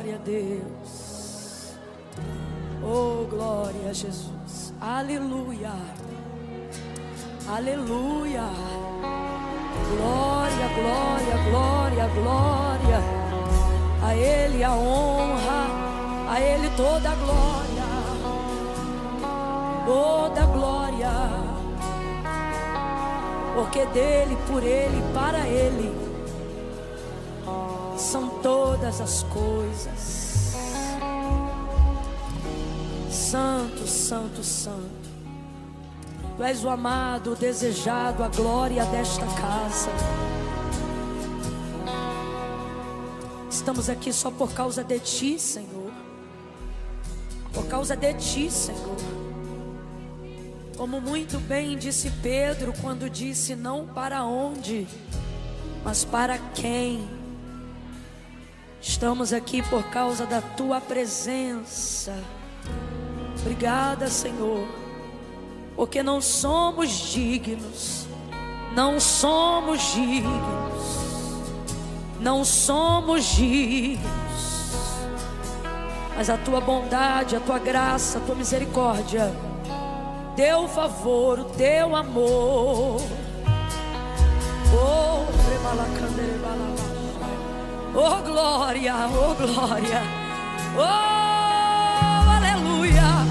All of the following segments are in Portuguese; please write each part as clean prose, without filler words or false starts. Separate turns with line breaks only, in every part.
glória a Deus. Oh, glória a Jesus. Aleluia. Aleluia. Glória, glória, glória, glória. A Ele a honra, a Ele toda a glória. Toda a glória. Porque dele, por Ele, para Ele são todas as coisas. Santo, santo, santo. Tu és o amado, o desejado, a glória desta casa. Estamos aqui só por causa de Ti, Senhor. Por causa de Ti, Senhor. Como muito bem disse Pedro quando disse: não para onde, mas para quem. Estamos aqui por causa da Tua presença. Obrigada, Senhor, porque não somos dignos. Não somos dignos. Não somos dignos. Mas a Tua bondade, a Tua graça, a Tua misericórdia, Teu favor, o Teu amor. Oh, oh glória, oh glória. Oh, aleluia.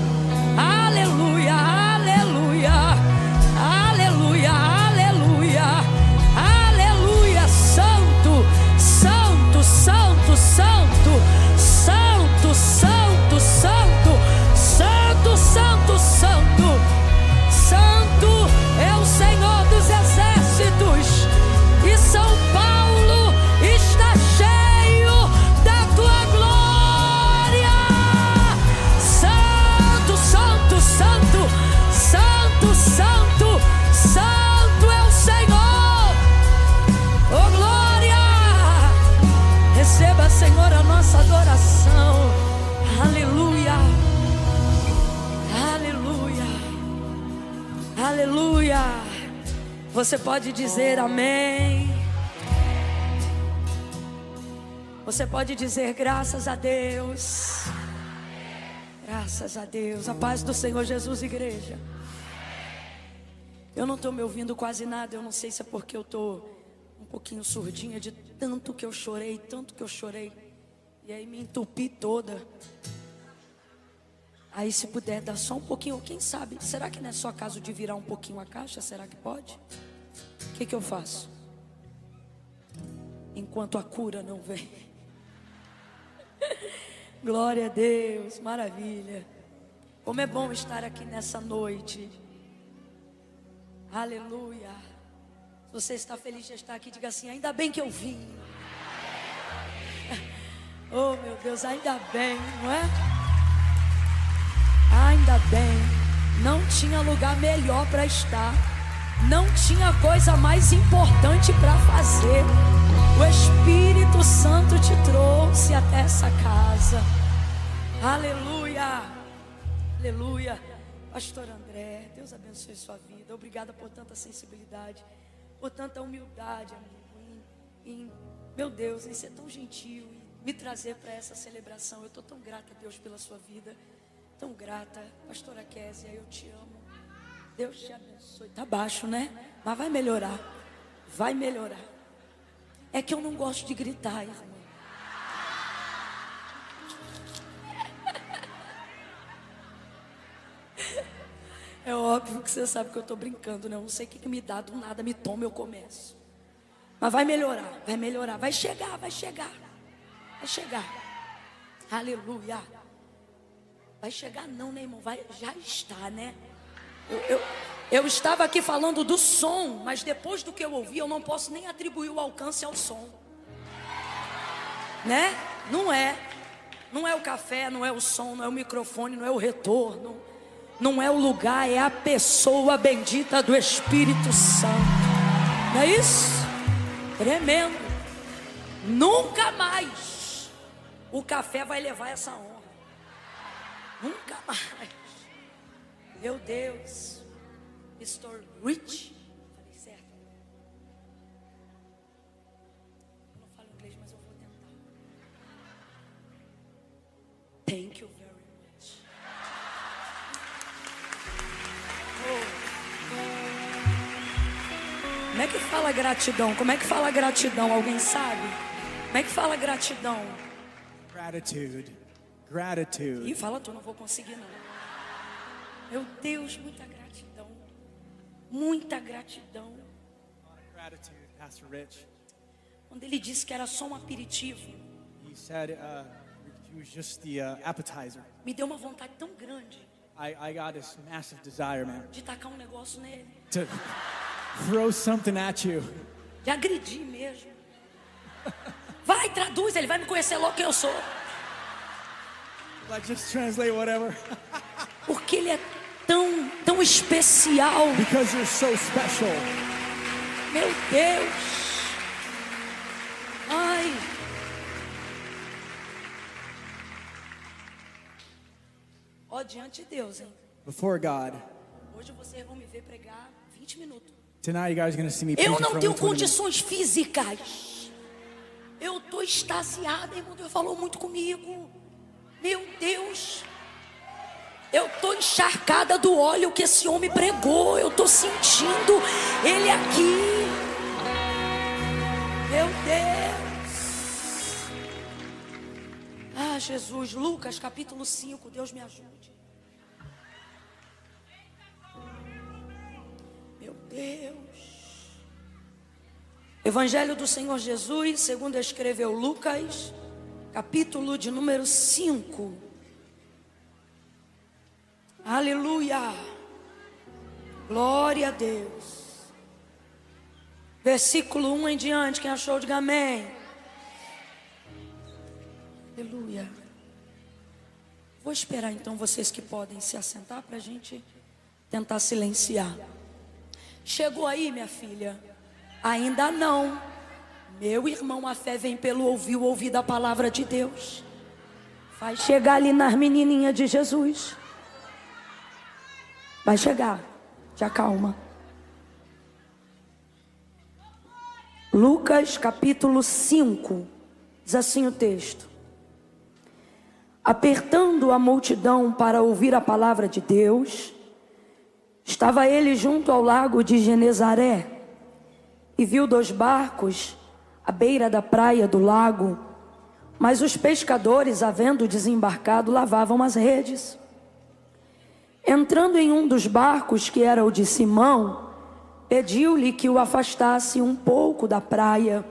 Aleluia, aleluia. Aleluia, aleluia. Aleluia. Santo, santo, santo, santo. Santo, santo, santo. Santo, santo, santo. Santo é o Senhor dos exércitos. E São Paulo está cheio da Tua glória. Santo, santo, santo. Santo, santo, santo é o Senhor. Oh glória. Receba, Senhor, a nossa adoração. Aleluia. Aleluia. Aleluia. Você pode dizer amém. Você pode dizer graças a Deus. Graças a Deus. A paz do Senhor Jesus, igreja. Eu não estou me ouvindo quase nada. Eu não sei se é porque eu estou um pouquinho surdinha de tanto que eu chorei, tanto que eu chorei. E aí me entupi toda. Aí se puder dar só um pouquinho, quem sabe? Será que não é só caso de virar um pouquinho a caixa? Será que pode? O que eu faço? Enquanto a cura não vem. Glória a Deus, maravilha. Como é bom estar aqui nessa noite. Aleluia. Se você está feliz de estar aqui, diga assim: ainda bem que eu vim. Oh meu Deus, ainda bem, não é? Ainda bem. Não tinha lugar melhor para estar. Não tinha coisa mais importante para fazer. O Espírito Santo te trouxe até essa casa. Aleluia. Aleluia. Pastor André, Deus abençoe sua vida. Obrigada por tanta sensibilidade, por tanta humildade, amigo. Meu Deus, em ser tão gentil e me trazer para essa celebração. Eu estou tão grata a Deus pela sua vida. Tão grata. Pastora Késia, eu te amo. Deus te abençoe. Tá baixo, né? Mas vai melhorar. Vai melhorar. É que eu não gosto de gritar, irmão. É óbvio que você sabe que eu tô brincando, né? Eu não sei o que me dá, do nada me toma, eu começo. Mas vai melhorar, vai melhorar. Vai chegar, vai chegar. Vai chegar. Aleluia. Vai chegar não, né, irmão? Vai, já está, né? Eu estava aqui falando do som, mas depois do que eu ouvi, eu não posso nem atribuir o alcance ao som. Né? Não é. Não é o café, não é o som, não é o microfone, não é o retorno. Não é o lugar, é a pessoa bendita do Espírito Santo. Não é isso? Tremendo. Nunca mais o café vai levar essa honra. Nunca mais. Meu Deus. Mr. Rich. Falei certo? Eu não falo inglês, mas eu vou tentar. Thank you very much. Como é que fala gratidão? Como é que fala gratidão? Alguém sabe? Como é que fala gratidão?
Gratitude. Gratitude.
Ih, fala tu, não vou conseguir não. Meu Deus, muita gratidão. Muita gratidão.
Gratitude, Pastor Rich.
Quando ele disse que era só um aperitivo,
He said it was just the appetizer.
me deu uma vontade tão grande
I got this massive desire, man,
de tacar um negócio nele,
to throw something at you.
de agredir mesmo. Vai, traduz, ele vai me conhecer logo quem eu sou.
Like, just translate whatever.
Porque ele é tão especial.
Because you're so special.
Meu Deus. Ai. Ó, diante de Deus, hein?
Before God.
Hoje vocês vão me ver pregar 20 minutos.
Tonight you guys are going to see me
Eu
preaching
não
for
tenho
only 20 minutes.
condições físicas. Eu tô extasiada, irmão. Deus falou muito comigo. Meu Deus. Eu tô encharcada do óleo que esse homem pregou. Eu tô sentindo ele aqui. Meu Deus. Ah, Jesus. Lucas capítulo 5. Deus me ajude. Meu Deus. Evangelho do Senhor Jesus, segundo escreveu Lucas, capítulo de número 5. Aleluia. Glória a Deus. Versículo 1 em diante, quem achou, diga amém. Aleluia. Vou esperar então vocês que podem se assentar para a gente tentar silenciar. Chegou aí, minha filha? Ainda não. Meu irmão, a fé vem pelo ouvir da palavra de Deus. Vai chegar ali nas menininhas de Jesus. Vai chegar. Te acalma. Lucas capítulo 5. Diz assim o texto. Apertando a multidão para ouvir a palavra de Deus, estava ele junto ao lago de Genezaré. E viu 2 barcos à beira da praia do lago, mas os pescadores, havendo desembarcado, lavavam as redes. Entrando em um dos barcos, que era o de Simão, pediu-lhe que o afastasse um pouco da praia,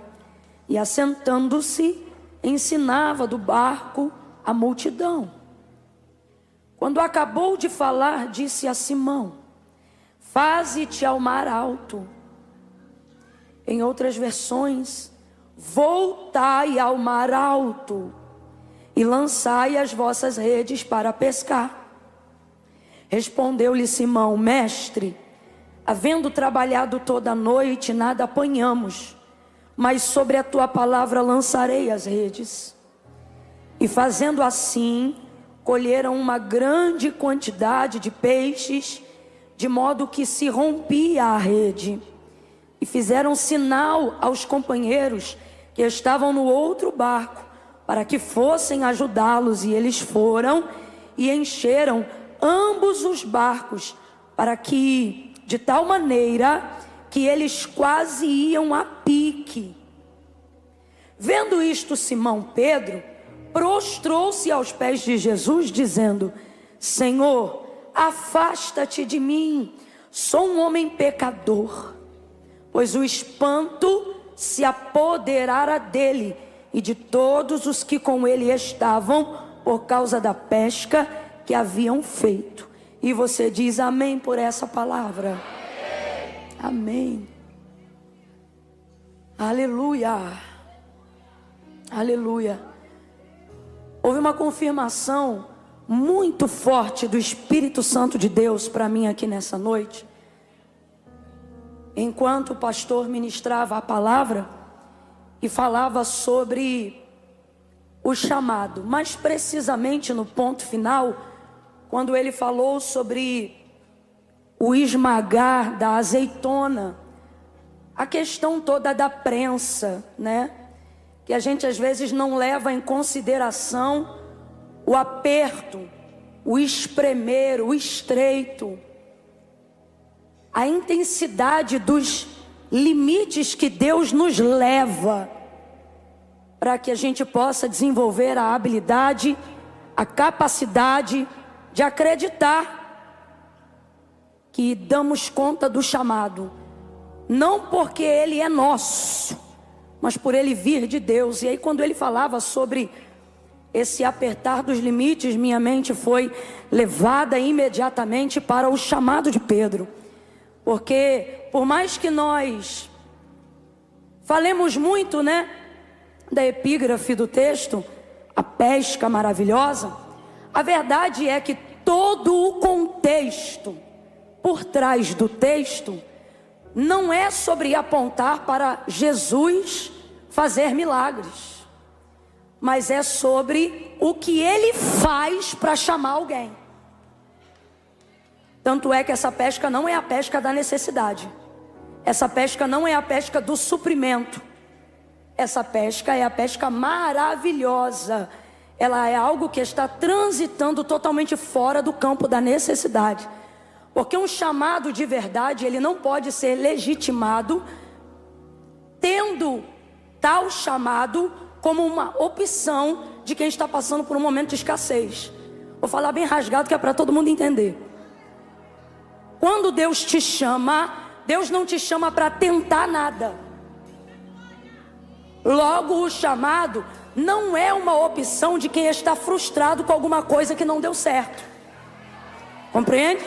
e assentando-se, ensinava do barco a multidão. Quando acabou de falar, disse a Simão: faze-te ao mar alto. Em outras versões, voltai ao mar alto e lançai as vossas redes para pescar. Respondeu-lhe Simão: mestre, havendo trabalhado toda a noite, nada apanhamos, mas sobre a tua palavra lançarei as redes. E fazendo assim, colheram uma grande quantidade de peixes, de modo que se rompia a rede. E fizeram sinal aos companheiros que estavam no outro barco, para que fossem ajudá-los. E eles foram e encheram ambos os barcos, para que, de tal maneira, que eles quase iam a pique. Vendo isto, Simão Pedro prostrou-se aos pés de Jesus, dizendo: Senhor, afasta-te de mim, sou um homem pecador. Pois o espanto se apoderara dele e de todos os que com ele estavam, por causa da pesca que haviam feito. E você diz amém por essa palavra? Amém. Aleluia. Aleluia. Houve uma confirmação muito forte do Espírito Santo de Deus para mim aqui nessa noite. Enquanto o pastor ministrava a palavra e falava sobre o chamado, mais precisamente no ponto final, quando ele falou sobre o esmagar da azeitona, a questão toda da prensa, né? Que a gente às vezes não leva em consideração o aperto, o espremer, o estreito, a intensidade dos limites que Deus nos leva para que a gente possa desenvolver a habilidade, a capacidade de acreditar que damos conta do chamado, não porque ele é nosso, mas por ele vir de Deus. E aí, quando ele falava sobre esse apertar dos limites, minha mente foi levada imediatamente para o chamado de Pedro. Porque por mais que nós falemos muito, né, da epígrafe do texto, a pesca maravilhosa, a verdade é que todo o contexto por trás do texto não é sobre apontar para Jesus fazer milagres, mas é sobre o que ele faz para chamar alguém. Tanto é que essa pesca não é a pesca da necessidade, essa pesca não é a pesca do suprimento, essa pesca é a pesca maravilhosa. Ela é algo que está transitando totalmente fora do campo da necessidade. Porque um chamado de verdade, ele não pode ser legitimado tendo tal chamado como uma opção de quem está passando por um momento de escassez. Vou falar bem rasgado que é para todo mundo entender. Quando Deus te chama, Deus não te chama para tentar nada. Logo, o chamado não é uma opção de quem está frustrado com alguma coisa que não deu certo. Compreende?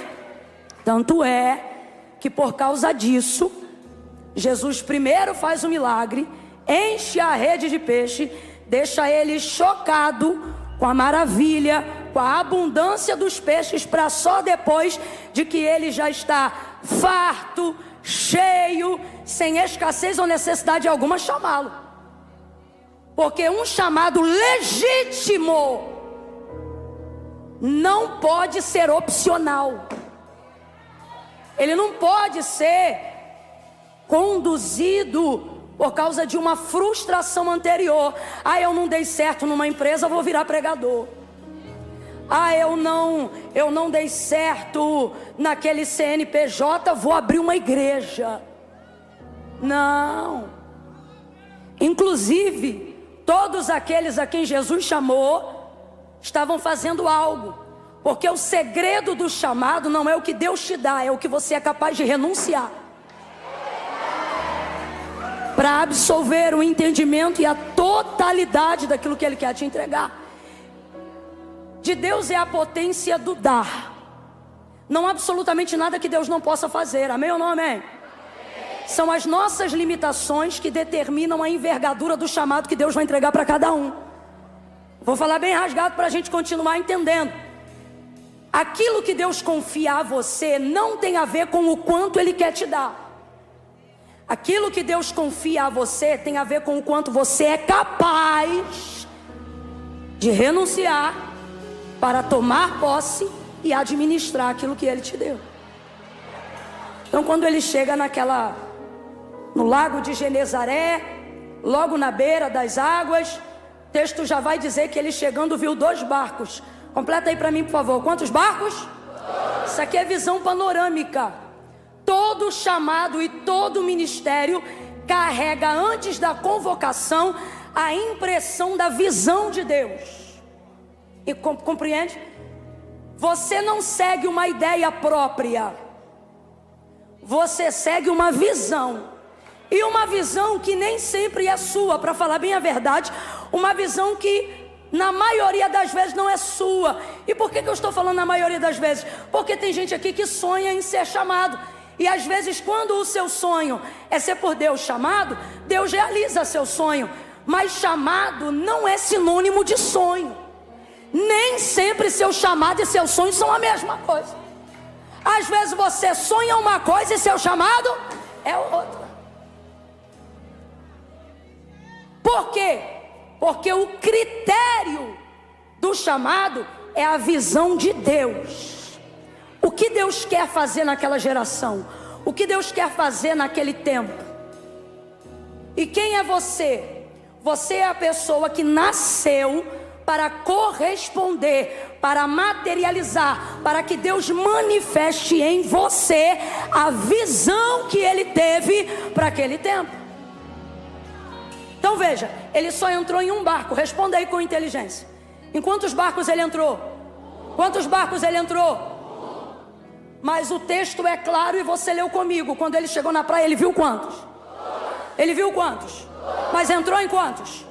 Tanto é que por causa disso, Jesus primeiro faz o milagre, enche a rede de peixe, deixa ele chocado com a maravilha, com a abundância dos peixes, para só depois de que ele já está farto, cheio, sem escassez ou necessidade alguma, chamá-lo. Porque um chamado legítimo não pode ser opcional. Ele não pode ser conduzido por causa de uma frustração anterior. Ah, eu não dei certo numa empresa, vou virar pregador. Ah, eu não dei certo naquele CNPJ, vou abrir uma igreja. Não. Inclusive, todos aqueles a quem Jesus chamou estavam fazendo algo. Porque o segredo do chamado não é o que Deus te dá, é o que você é capaz de renunciar para absolver o entendimento e a totalidade daquilo que Ele quer te entregar. De Deus é a potência do dar. Não há absolutamente nada que Deus não possa fazer. Amém ou não amém? São as nossas limitações que determinam a envergadura do chamado que Deus vai entregar para cada um. Vou falar bem rasgado para a gente continuar entendendo. Aquilo que Deus confia a você não tem a ver com o quanto Ele quer te dar. Aquilo que Deus confia a você tem a ver com o quanto você é capaz de renunciar para tomar posse e administrar aquilo que Ele te deu. Então, quando ele chega no lago de Genezaré, logo na beira das águas, o texto já vai dizer que ele chegando viu 2 barcos. Completa aí para mim, por favor. Quantos barcos? 2. Isso aqui é visão panorâmica. Todo chamado e todo ministério carrega antes da convocação a impressão da visão de Deus. E compreende? Você não segue uma ideia própria. Você segue uma visão. E uma visão que nem sempre é sua, para falar bem a verdade. Uma visão que na maioria das vezes não é sua. E por que eu estou falando na maioria das vezes? Porque tem gente aqui que sonha em ser chamado. E às vezes quando o seu sonho é ser por Deus chamado, Deus realiza seu sonho. Mas chamado não é sinônimo de sonho. Nem sempre seu chamado e seu sonho são a mesma coisa. Às vezes você sonha uma coisa e seu chamado é outra. Por quê? Porque o critério do chamado é a visão de Deus. O que Deus quer fazer naquela geração? O que Deus quer fazer naquele tempo? E quem é você? Você é a pessoa que nasceu para corresponder, para materializar, para que Deus manifeste em você a visão que Ele teve para aquele tempo. Então veja, ele só entrou em um barco. Responda aí com inteligência. Em quantos barcos ele entrou? Quantos barcos ele entrou? Mas o texto é claro e você leu comigo. Quando ele chegou na praia, ele viu quantos? Ele viu quantos? Mas entrou em quantos?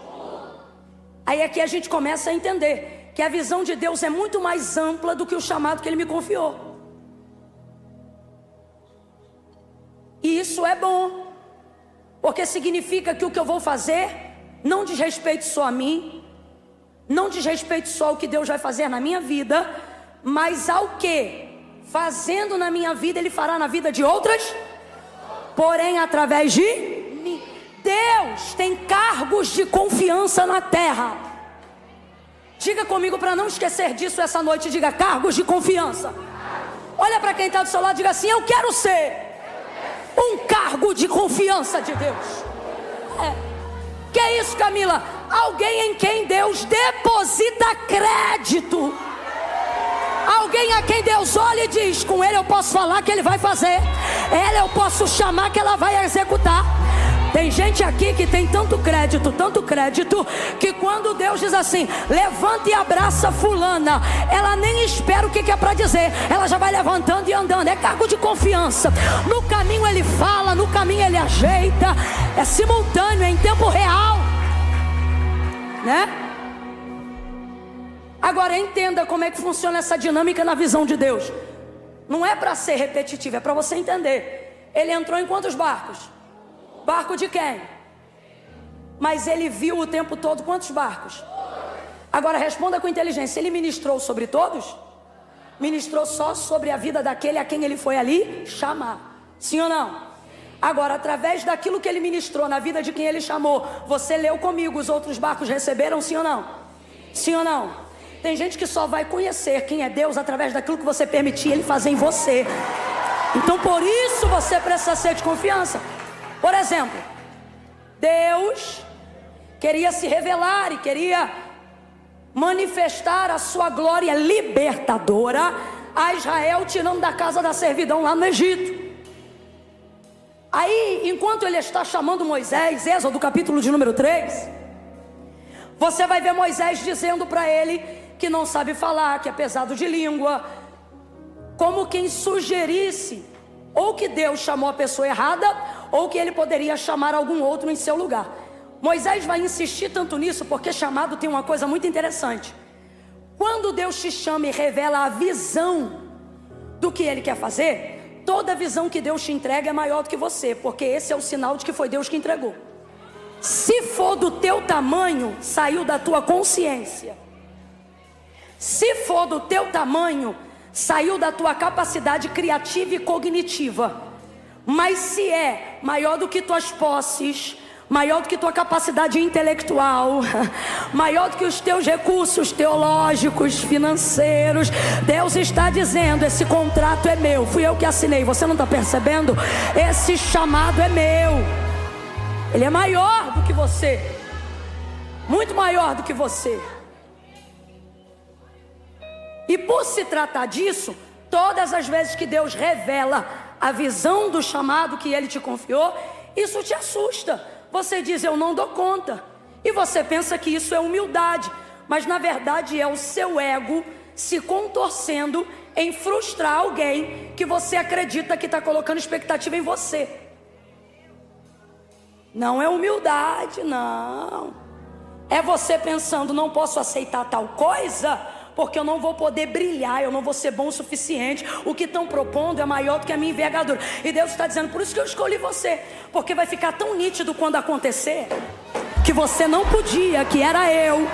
Aí aqui a gente começa a entender que a visão de Deus é muito mais ampla do que o chamado que Ele me confiou. E isso é bom, porque significa que o que eu vou fazer não diz respeito só a mim, não diz respeito só ao que Deus vai fazer na minha vida, mas ao que, fazendo na minha vida, Ele fará na vida de outras, porém através de mim. Deus tem cargos de confiança na terra. Diga comigo para não esquecer disso essa noite. Diga: cargos de confiança. Olha para quem está do seu lado e diga assim: eu quero ser um cargo de confiança de Deus. Que é isso, Camila? Alguém em quem Deus deposita crédito. Alguém a quem Deus olha e diz: com ele eu posso falar que ele vai fazer, ela eu posso chamar que ela vai executar. Tem gente aqui que tem tanto crédito, que quando Deus diz assim: levanta e abraça fulana, ela nem espera o que é para dizer, ela já vai levantando e andando. É cargo de confiança. No caminho ele fala, no caminho ele ajeita. É simultâneo, é em tempo real, né? Agora entenda como é que funciona essa dinâmica na visão de Deus. Não é para ser repetitivo, é para você entender. Ele entrou em quantos barcos? Barco de quem? Mas ele viu o tempo todo quantos barcos? Agora responda com inteligência: ele ministrou sobre todos? Ministrou só sobre a vida daquele a quem ele foi ali chamar. Sim ou não? Agora, através daquilo que ele ministrou na vida de quem ele chamou, você leu comigo, os outros barcos receberam? Sim ou não? Sim ou não? Tem gente que só vai conhecer quem é Deus através daquilo que você permitir ele fazer em você. Então por isso você precisa ser de confiança. Por exemplo, Deus queria se revelar e queria manifestar a sua glória libertadora a Israel, tirando da casa da servidão lá no Egito. Aí, enquanto ele está chamando Moisés, Êxodo capítulo de número 3, você vai ver Moisés dizendo para ele que não sabe falar, que é pesado de língua, como quem sugerisse ou que Deus chamou a pessoa errada, ou que ele poderia chamar algum outro em seu lugar. Moisés vai insistir tanto nisso, porque chamado tem uma coisa muito interessante. Quando Deus te chama e revela a visão do que Ele quer fazer, toda visão que Deus te entrega é maior do que você, porque esse é o sinal de que foi Deus que entregou. Se for do teu tamanho, saiu da tua consciência. Se for do teu tamanho, saiu da tua capacidade criativa e cognitiva. Mas se é maior do que tuas posses, maior do que tua capacidade intelectual, maior do que os teus recursos teológicos, financeiros, Deus está dizendo: esse contrato é meu, fui eu que assinei. Você não está percebendo? Esse chamado é meu. Ele é maior do que você, muito maior do que você. E por se tratar disso, todas as vezes que Deus revela a visão do chamado que Ele te confiou, isso te assusta. Você diz: eu não dou conta. E você pensa que isso é humildade, mas na verdade é o seu ego se contorcendo em frustrar alguém que você acredita que está colocando expectativa em você. Não é humildade, não. É você pensando: não posso aceitar tal coisa, porque eu não vou poder brilhar, eu não vou ser bom o suficiente, o que estão propondo é maior do que a minha envergadura. E Deus está dizendo: por isso que eu escolhi você, porque vai ficar tão nítido quando acontecer, que você não podia, que era eu,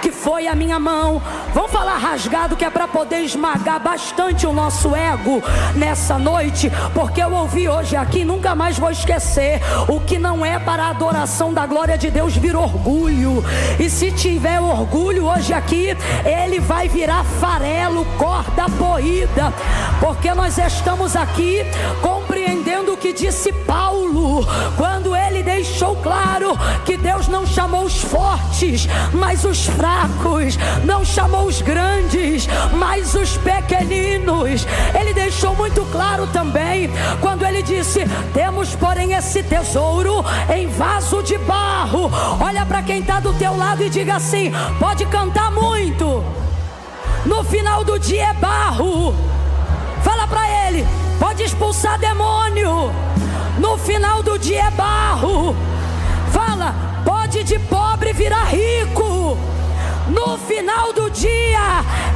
que foi a minha mão. Vamos falar rasgado, que é para poder esmagar bastante o nosso ego nessa noite, porque eu ouvi hoje aqui, nunca mais vou esquecer: o que não é para a adoração da glória de Deus vira orgulho, e se tiver orgulho hoje aqui, ele vai virar farelo, corda moída, porque nós estamos aqui compreendendo que disse Paulo, quando ele deixou claro que Deus não chamou os fortes, mas os fracos, não chamou os grandes, mas os pequeninos. Ele deixou muito claro também, quando ele disse: temos porém esse tesouro em vaso de barro. Olha para quem está do teu lado e diga assim: pode cantar muito, no final do dia é barro. Fala para ele: pode expulsar demônio, no final do dia é barro. Fala: pode de pobre virar rico, no final do dia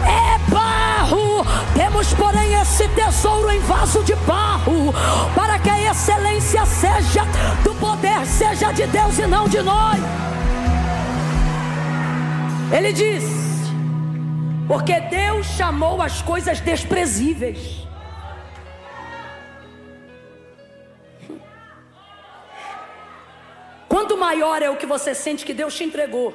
é barro. Temos porém esse tesouro em vaso de barro, para que a excelência seja do poder, seja de Deus e não de nós. Ele diz: porque Deus chamou as coisas desprezíveis. Quanto maior é o que você sente que Deus te entregou,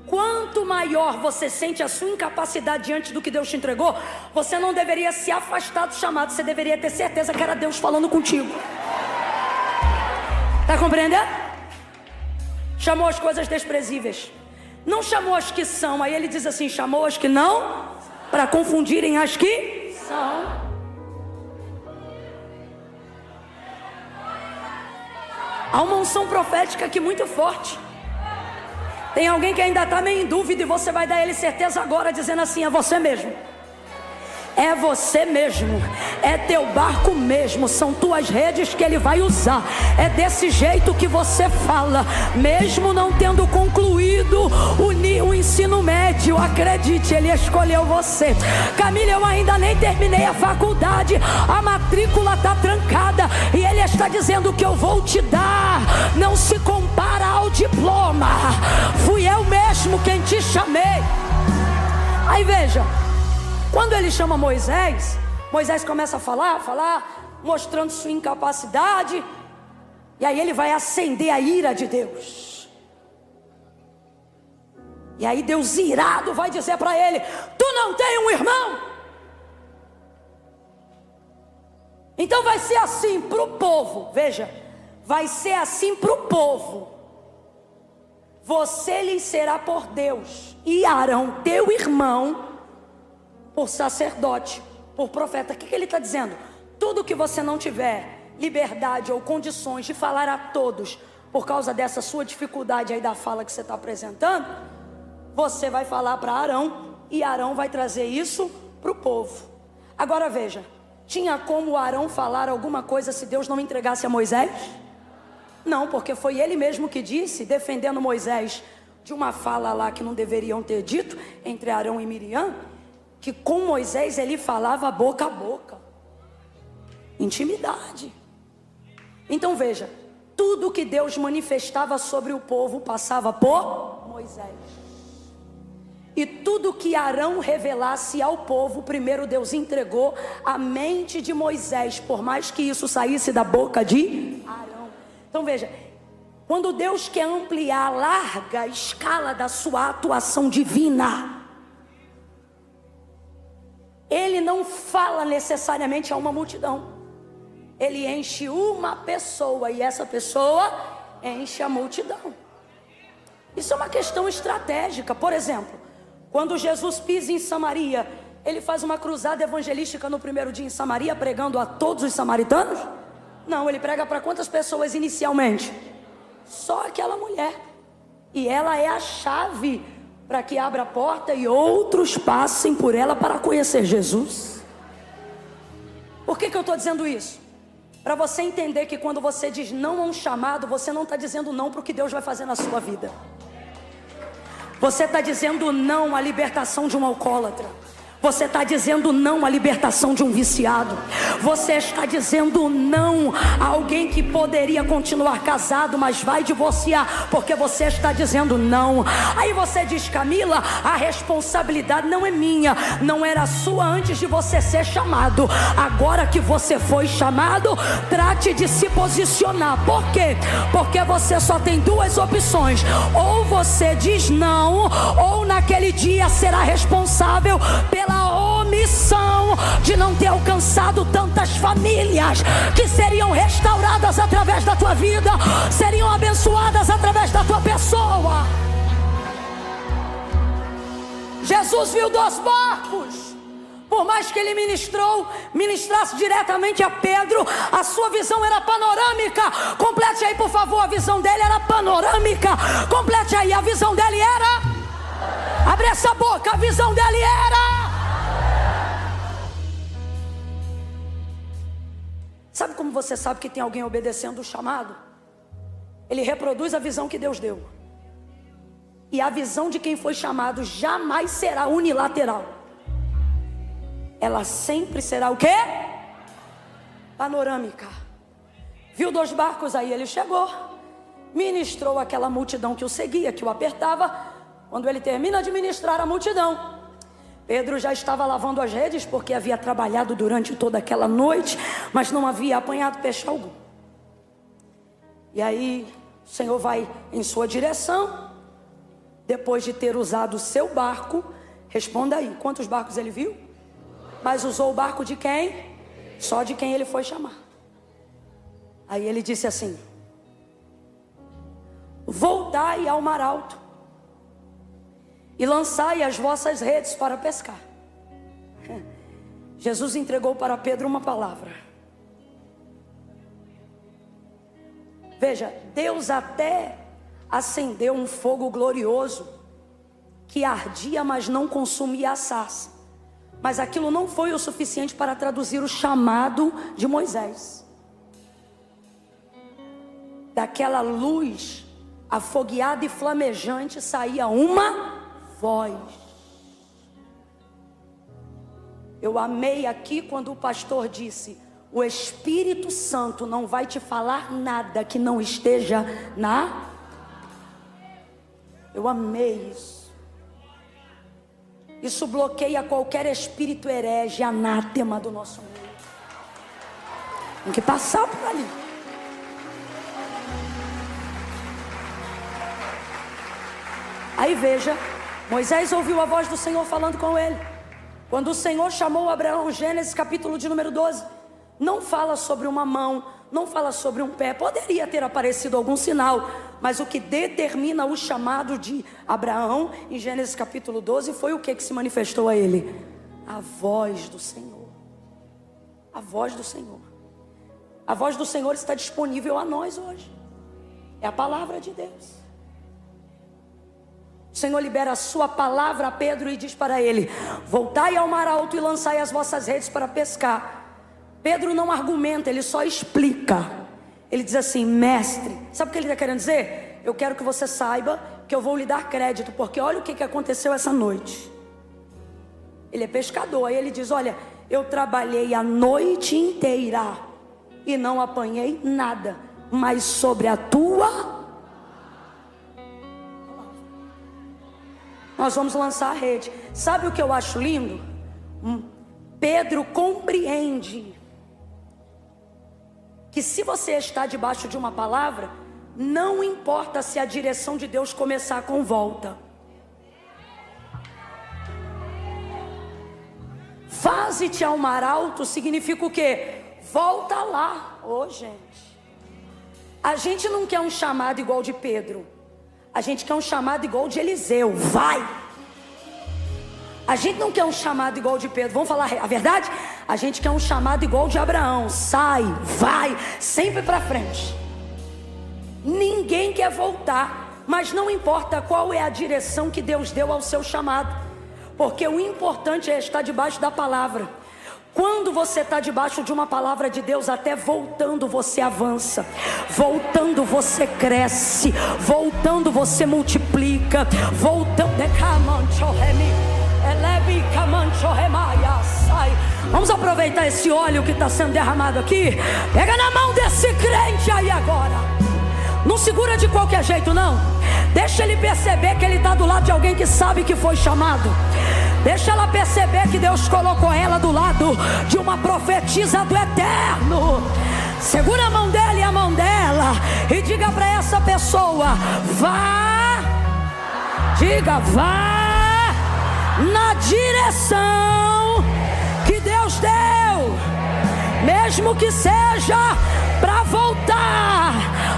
quanto maior você sente a sua incapacidade diante do que Deus te entregou, você não deveria se afastar do chamado, você deveria ter certeza que era Deus falando contigo. Está compreendendo? Chamou as coisas desprezíveis, não chamou as que são. Aí ele diz assim: chamou as que não, para confundirem as que são. Há uma unção profética aqui muito forte. Tem alguém que ainda está meio em dúvida, e você vai dar a ele certeza agora, dizendo assim: é você mesmo. É você mesmo, é teu barco mesmo, são tuas redes que ele vai usar. É desse jeito que você fala, mesmo não tendo concluído o ensino médio. Acredite, ele escolheu você. Camila, eu ainda nem terminei a faculdade, a matrícula está trancada, e ele está dizendo: que eu vou te dar não se compara ao diploma. Fui eu mesmo quem te chamei. Aí veja, quando ele chama Moisés, Moisés começa a falar, mostrando sua incapacidade. E aí ele vai acender a ira de Deus. E aí Deus irado vai dizer para ele: tu não tem um irmão? Então vai ser assim para o povo. Veja, vai ser assim para o povo. Você lhe será por Deus, e Arão, teu irmão, por sacerdote, por profeta. O que ele está dizendo? Tudo que você não tiver liberdade ou condições de falar a todos, por causa dessa sua dificuldade aí da fala que você está apresentando, você vai falar para Arão, e Arão vai trazer isso para o povo. Agora veja, tinha como Arão falar alguma coisa se Deus não entregasse a Moisés? Não, porque foi ele mesmo que disse, defendendo Moisés de uma fala lá que não deveriam ter dito, entre Arão e Miriam, que com Moisés ele falava boca a boca, intimidade. Então veja, tudo que Deus manifestava sobre o povo passava por Moisés. E tudo que Arão revelasse ao povo, primeiro Deus entregou a mente de Moisés, por mais que isso saísse da boca de Arão. Então veja, quando Deus quer ampliar a larga escala da sua atuação divina, Ele não fala necessariamente a uma multidão. Ele enche uma pessoa, e essa pessoa enche a multidão. Isso é uma questão estratégica. Por exemplo, quando Jesus pisa em Samaria, ele faz uma cruzada evangelística no primeiro dia em Samaria, pregando a todos os samaritanos? Não, ele prega para quantas pessoas inicialmente? Só aquela mulher. E ela é a chave para que abra a porta e outros passem por ela para conhecer Jesus. Por que eu estou dizendo isso? Para você entender que quando você diz não a um chamado, você não está dizendo não para o que Deus vai fazer na sua vida. Você está dizendo não à libertação de um alcoólatra. Você está dizendo não à libertação de um viciado. Você está dizendo não a alguém que poderia continuar casado, mas vai divorciar, porque você está dizendo não. Aí você diz: Camila, a responsabilidade não é minha, não era sua antes de você ser chamado. Agora que você foi chamado, trate de se posicionar. Por quê? Porque você só tem duas opções: ou você diz não, ou naquele dia será responsável pela omissão de não ter alcançado abençoado tantas famílias que seriam restauradas através da tua vida, seriam abençoadas através da tua pessoa. Jesus viu 2 barcos. Por mais que ele ministrasse diretamente a Pedro, a sua visão era panorâmica. Complete aí, por favor, a visão dele era panorâmica. Complete aí, a visão dele era... Abre essa boca, a visão dele era... Sabe como você sabe que tem alguém obedecendo o chamado? Ele reproduz a visão que Deus deu. E a visão de quem foi chamado jamais será unilateral. Ela sempre será o quê? Panorâmica. Viu 2 barcos aí, ele chegou, ministrou aquela multidão que o seguia, que o apertava. Quando ele termina de ministrar a multidão, Pedro já estava lavando as redes, porque havia trabalhado durante toda aquela noite, mas não havia apanhado peixe algum. E aí o Senhor vai em sua direção. Depois de ter usado o seu barco, responda aí, quantos barcos ele viu? Mas usou o barco de quem? Só de quem ele foi chamar. Aí ele disse assim: voltai ao mar alto e lançai as vossas redes para pescar. Jesus entregou para Pedro uma palavra. Veja, Deus até acendeu um fogo glorioso que ardia, mas não consumia a sarça. Mas aquilo não foi o suficiente para traduzir o chamado de Moisés. Daquela luz afogueada e flamejante saía uma voz. Eu amei aqui quando o pastor disse: o Espírito Santo não vai te falar nada que não esteja na... Eu amei isso. Isso bloqueia qualquer espírito herege, anátema do nosso meio. Tem que passar por ali. Aí veja, Moisés ouviu a voz do Senhor falando com ele. Quando o Senhor chamou Abraão, Gênesis capítulo de número 12, não fala sobre uma mão, não fala sobre um pé. Poderia ter aparecido algum sinal, mas o que determina o chamado de Abraão em Gênesis capítulo 12 foi o que se manifestou a ele? A voz do Senhor. A voz do Senhor. A voz do Senhor está disponível a nós hoje. É a palavra de Deus. O Senhor libera a sua palavra a Pedro e diz para ele: voltai ao mar alto e lançai as vossas redes para pescar. Pedro não argumenta, ele só explica. Ele diz assim: mestre, sabe o que ele está querendo dizer? Eu quero que você saiba que eu vou lhe dar crédito, porque olha o que aconteceu essa noite. Ele é pescador, aí ele diz: olha, eu trabalhei a noite inteira e não apanhei nada, mas sobre a tua... nós vamos lançar a rede. Sabe o que eu acho lindo? Pedro compreende que se você está debaixo de uma palavra, não importa se a direção de Deus começar com volta. Faze-te ao mar alto significa o quê? Volta lá. Ô, gente, a gente não quer um chamado igual de Pedro. A gente quer um chamado igual de Eliseu. Vai! A gente não quer um chamado igual de Pedro. Vamos falar a verdade? A gente quer um chamado igual de Abraão. Sai, vai, sempre para frente. Ninguém quer voltar, mas não importa qual é a direção que Deus deu ao seu chamado, porque o importante é estar debaixo da palavra. Quando você está debaixo de uma palavra de Deus, até voltando você avança, voltando você cresce, voltando você multiplica, voltando... Vamos aproveitar esse óleo que está sendo derramado aqui. Pega na mão desse crente aí agora. Não segura de qualquer jeito não. Deixa ele perceber que ele está do lado de alguém que sabe que foi chamado. Deixa ela perceber que Deus colocou ela do lado de uma profetisa do eterno. Segura a mão dele e a mão dela e diga para essa pessoa: vá. Diga: vá na direção que Deus deu. mesmo que seja para voltar.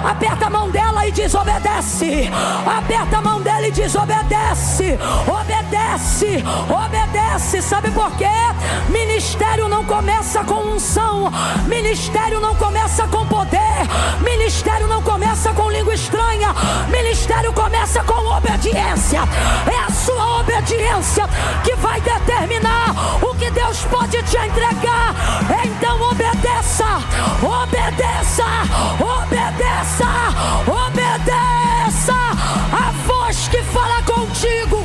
Aperta a mão dela e diz: obedece. Aperta a mão dela e diz: obedece. Obedece, obedece. Sabe por quê? Ministério não começa com unção, ministério não começa com poder, ministério não começa com língua estranha, ministério começa com obediência. É a sua obediência que vai determinar o que Deus pode te entregar. Então obedeça, obedeça, obedeça, obedeça a voz que fala contigo.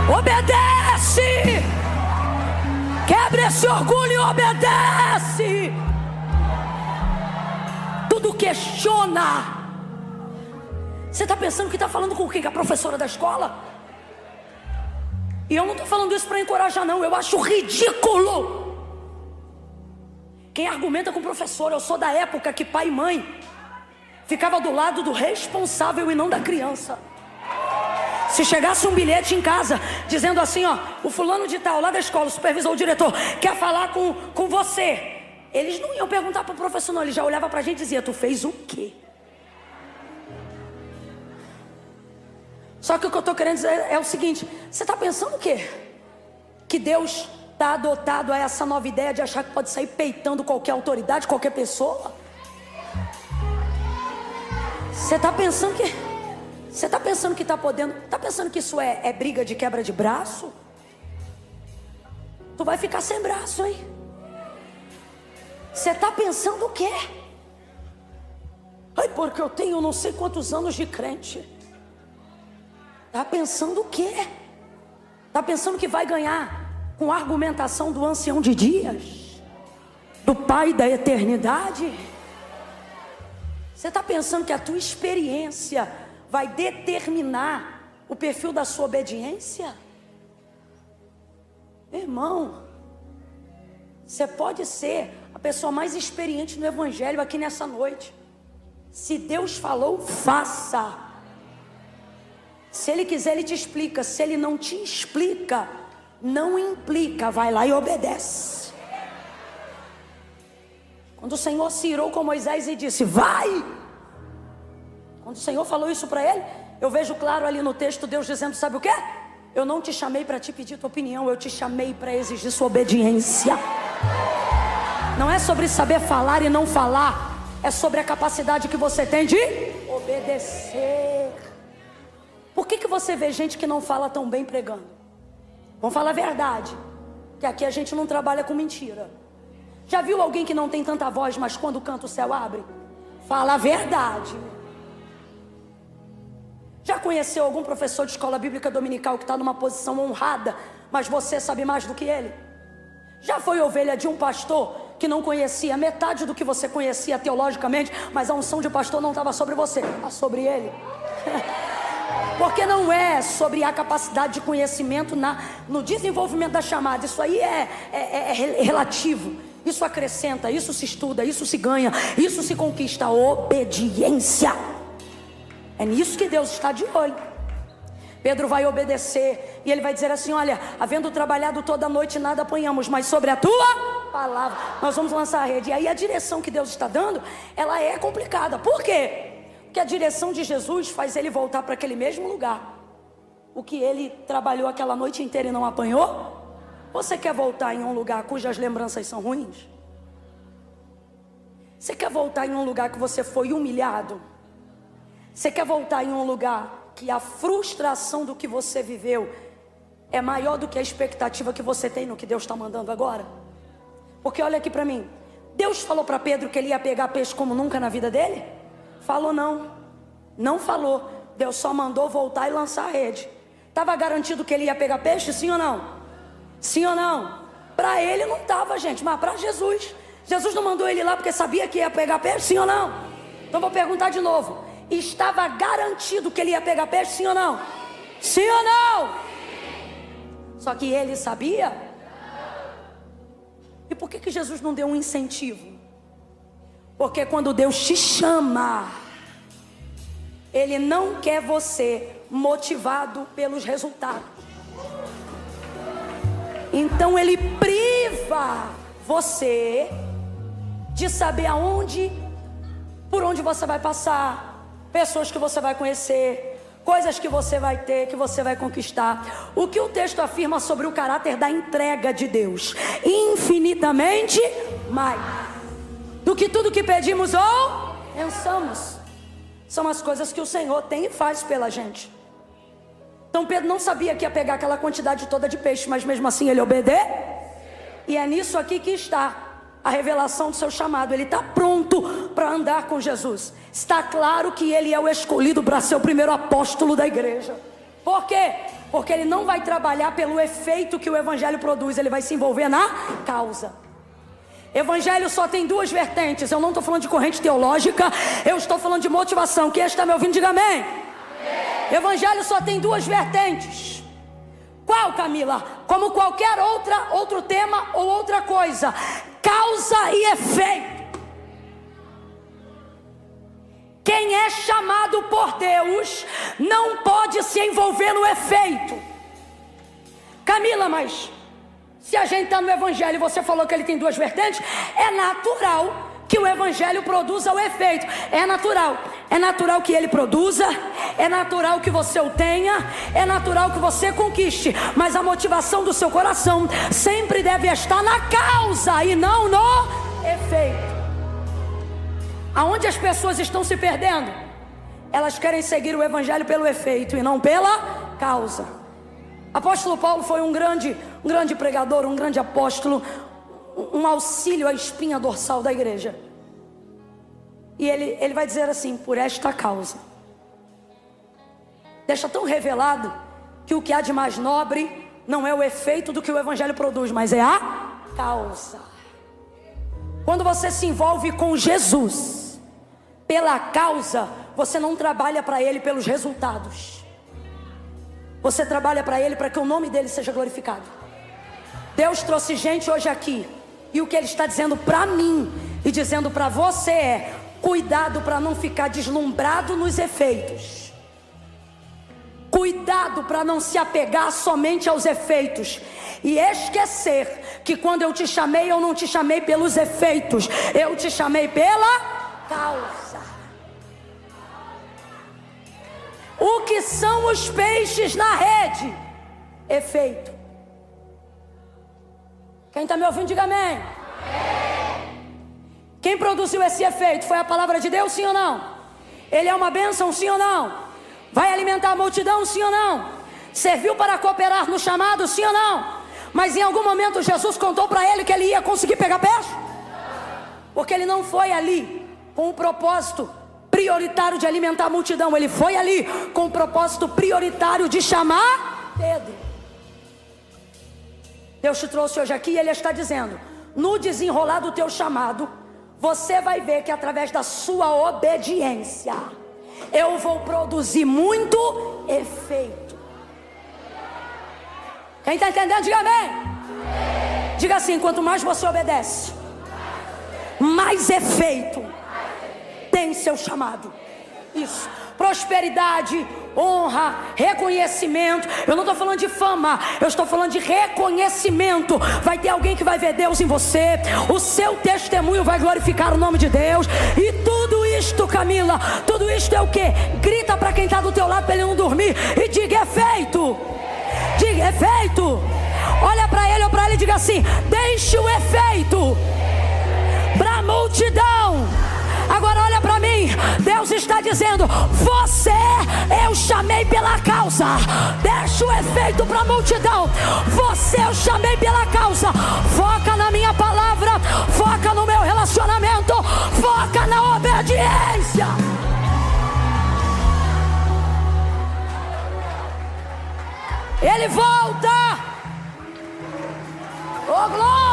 Obedece. Quebra esse orgulho e obedece. Tudo questiona. Você está pensando que está falando com quem? Com a professora da escola? E eu não estou falando isso para encorajar, não. Eu acho ridículo quem argumenta com o professor. Eu sou da época que pai e mãe ficava do lado do responsável e não da criança. Se chegasse um bilhete em casa dizendo assim, ó, o fulano de tal lá da escola, o supervisor, o diretor, quer falar com você, eles não iam perguntar para o professor, não. Eles já olhavam para a gente e diziam: tu fez o quê? Só que o que eu estou querendo dizer é o seguinte: você está pensando o quê? Que Deus está adotado a essa nova ideia de achar que pode sair peitando qualquer autoridade, qualquer pessoa? Você está pensando que... Você está pensando que está podendo... Está pensando que isso é briga de quebra de braço? Tu vai ficar sem braço, hein? Você está pensando o quê? Ai, porque eu tenho não sei quantos anos de crente. Está pensando o quê? Está pensando que vai ganhar com a argumentação do ancião de dias? Do pai da eternidade? Você está pensando que a tua experiência vai determinar o perfil da sua obediência? Irmão, você pode ser a pessoa mais experiente no evangelho aqui nessa noite. Se Deus falou, faça. Se Ele quiser, Ele te explica. Se Ele não te explica, não implica, vai lá e obedece. Quando o Senhor se irou com Moisés e disse: vai. Quando o Senhor falou isso para ele, eu vejo claro ali no texto Deus dizendo: sabe o que? Eu não te chamei para te pedir tua opinião, eu te chamei para exigir sua obediência. Não é sobre saber falar e não falar, é sobre a capacidade que você tem de obedecer. Por que você vê gente que não fala tão bem pregando? Vamos falar a verdade, que aqui a gente não trabalha com mentira. Já viu alguém que não tem tanta voz, mas quando canta o céu abre? Fala a verdade. Já conheceu algum professor de escola bíblica dominical que está numa posição honrada, mas você sabe mais do que ele? Já foi ovelha de um pastor que não conhecia metade do que você conhecia teologicamente, mas a unção de pastor não estava sobre você, estava sobre ele? Porque não é sobre a capacidade de conhecimento no desenvolvimento da chamada. Isso aí é relativo. Isso acrescenta, isso se estuda, isso se ganha, isso se conquista. Obediência. É nisso que Deus está de olho. Pedro vai obedecer e ele vai dizer assim: olha, havendo trabalhado toda a noite nada apanhamos, mas sobre a tua palavra nós vamos lançar a rede. E aí a direção que Deus está dando, ela é complicada. Por quê? Porque a direção de Jesus faz ele voltar para aquele mesmo lugar. O que ele trabalhou aquela noite inteira e não apanhou? Você quer voltar em um lugar cujas lembranças são ruins? Você quer voltar em um lugar que você foi humilhado? Você quer voltar em um lugar que a frustração do que você viveu é maior do que a expectativa que você tem no que Deus está mandando agora? Porque olha aqui para mim, Deus falou para Pedro que ele ia pegar peixe como nunca na vida dele? Falou não, não falou. Deus só mandou voltar e lançar a rede. Estava garantido que ele ia pegar peixe, sim ou não? Sim ou não? Para ele não estava, gente, mas para Jesus. Jesus não mandou ele lá porque sabia que ia pegar peixe, sim ou não? Então vou perguntar de novo. Estava garantido que ele ia pegar peixe, sim ou não? Sim ou não? Só que ele sabia? E por que Jesus não deu um incentivo? Porque quando Deus te chama, Ele não quer você motivado pelos resultados. Então ele priva você de saber aonde, por onde você vai passar, pessoas que você vai conhecer, coisas que você vai ter, que você vai conquistar. O que o texto afirma sobre o caráter da entrega de Deus? Infinitamente mais do que tudo que pedimos ou pensamos. São as coisas que o Senhor tem e faz pela gente. Então Pedro não sabia que ia pegar aquela quantidade toda de peixe, mas mesmo assim ele obedeceu. E é nisso aqui que está a revelação do seu chamado. Ele está pronto para andar com Jesus. Está claro que ele é o escolhido para ser o primeiro apóstolo da igreja. Por quê? Porque ele não vai trabalhar pelo efeito que o evangelho produz. Ele vai se envolver na causa. Evangelho só tem duas vertentes. Eu não estou falando de corrente teológica, eu estou falando de motivação. Quem está me ouvindo, diga amém. Evangelho só tem duas vertentes. Qual, Camila? Como qualquer outro tema ou outra coisa: causa e efeito. Quem é chamado por Deus não pode se envolver no efeito. Camila, mas se a gente está no evangelho e você falou que ele tem duas vertentes, é natural que o evangelho produza o efeito. É natural que ele produza, é natural que você o tenha, é natural que você conquiste, mas a motivação do seu coração sempre deve estar na causa e não no efeito. Aonde as pessoas estão se perdendo? Elas querem seguir o evangelho pelo efeito e não pela causa. Apóstolo Paulo foi um grande pregador, um grande apóstolo, um auxílio à espinha dorsal da igreja. E ele vai dizer assim: por esta causa. Deixa tão revelado que o que há de mais nobre não é o efeito do que o evangelho produz, mas é a causa. Quando você se envolve com Jesus pela causa, você não trabalha para ele pelos resultados. Você trabalha para ele para que o nome dele seja glorificado. Deus trouxe gente hoje aqui, e o que ele está dizendo para mim e dizendo para você é: cuidado para não ficar deslumbrado nos efeitos. Cuidado para não se apegar somente aos efeitos e esquecer que quando eu te chamei, eu não te chamei pelos efeitos, eu te chamei pela causa. O que são os peixes na rede? Efeito. Quem está me ouvindo, diga amém. Quem produziu esse efeito? Foi a palavra de Deus, sim ou não? Ele é uma bênção, sim ou não? Vai alimentar a multidão, sim ou não? Serviu para cooperar no chamado, sim ou não? Mas em algum momento Jesus contou para ele que ele ia conseguir pegar peixe? Porque ele não foi ali com o propósito prioritário de alimentar a multidão. Ele foi ali com o propósito prioritário de chamar Pedro. Deus te trouxe hoje aqui e ele está dizendo: no desenrolar do teu chamado, você vai ver que através da sua obediência eu vou produzir muito efeito. Quem está entendendo, diga amém. Diga assim: quanto mais você obedece, mais efeito tem seu chamado. Isso. Prosperidade, honra, reconhecimento. Eu não estou falando de fama, eu estou falando de reconhecimento. Vai ter alguém que vai ver Deus em você. O seu testemunho vai glorificar o nome de Deus. E tudo isto, Camila, tudo isto é o quê? Grita para quem está do teu lado para ele não dormir e diga: é feito. Diga: é feito. Olha para ele ou para ela e diga assim: deixe o efeito para a multidão. Agora olha para mim, Deus está dizendo: você eu chamei pela causa. Deixa o efeito para a multidão. Você eu chamei pela causa. Foca na minha palavra, foca no meu relacionamento, foca na obediência. Ele volta. Oh glória!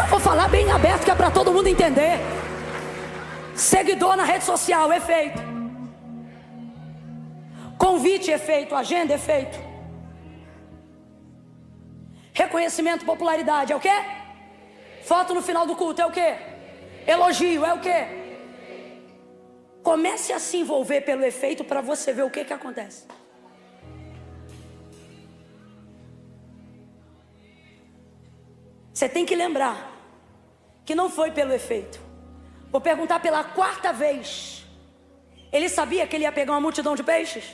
Vou falar bem aberto que é para todo mundo entender. Seguidor na rede social, efeito. Convite, efeito. Agenda, efeito. Reconhecimento, popularidade, é o quê? Foto no final do culto, é o quê? Elogio, é o quê? Comece a se envolver pelo efeito para você ver o que acontece. Você tem que lembrar que não foi pelo efeito. Vou perguntar pela 4ª vez. Ele sabia que ele ia pegar uma multidão de peixes?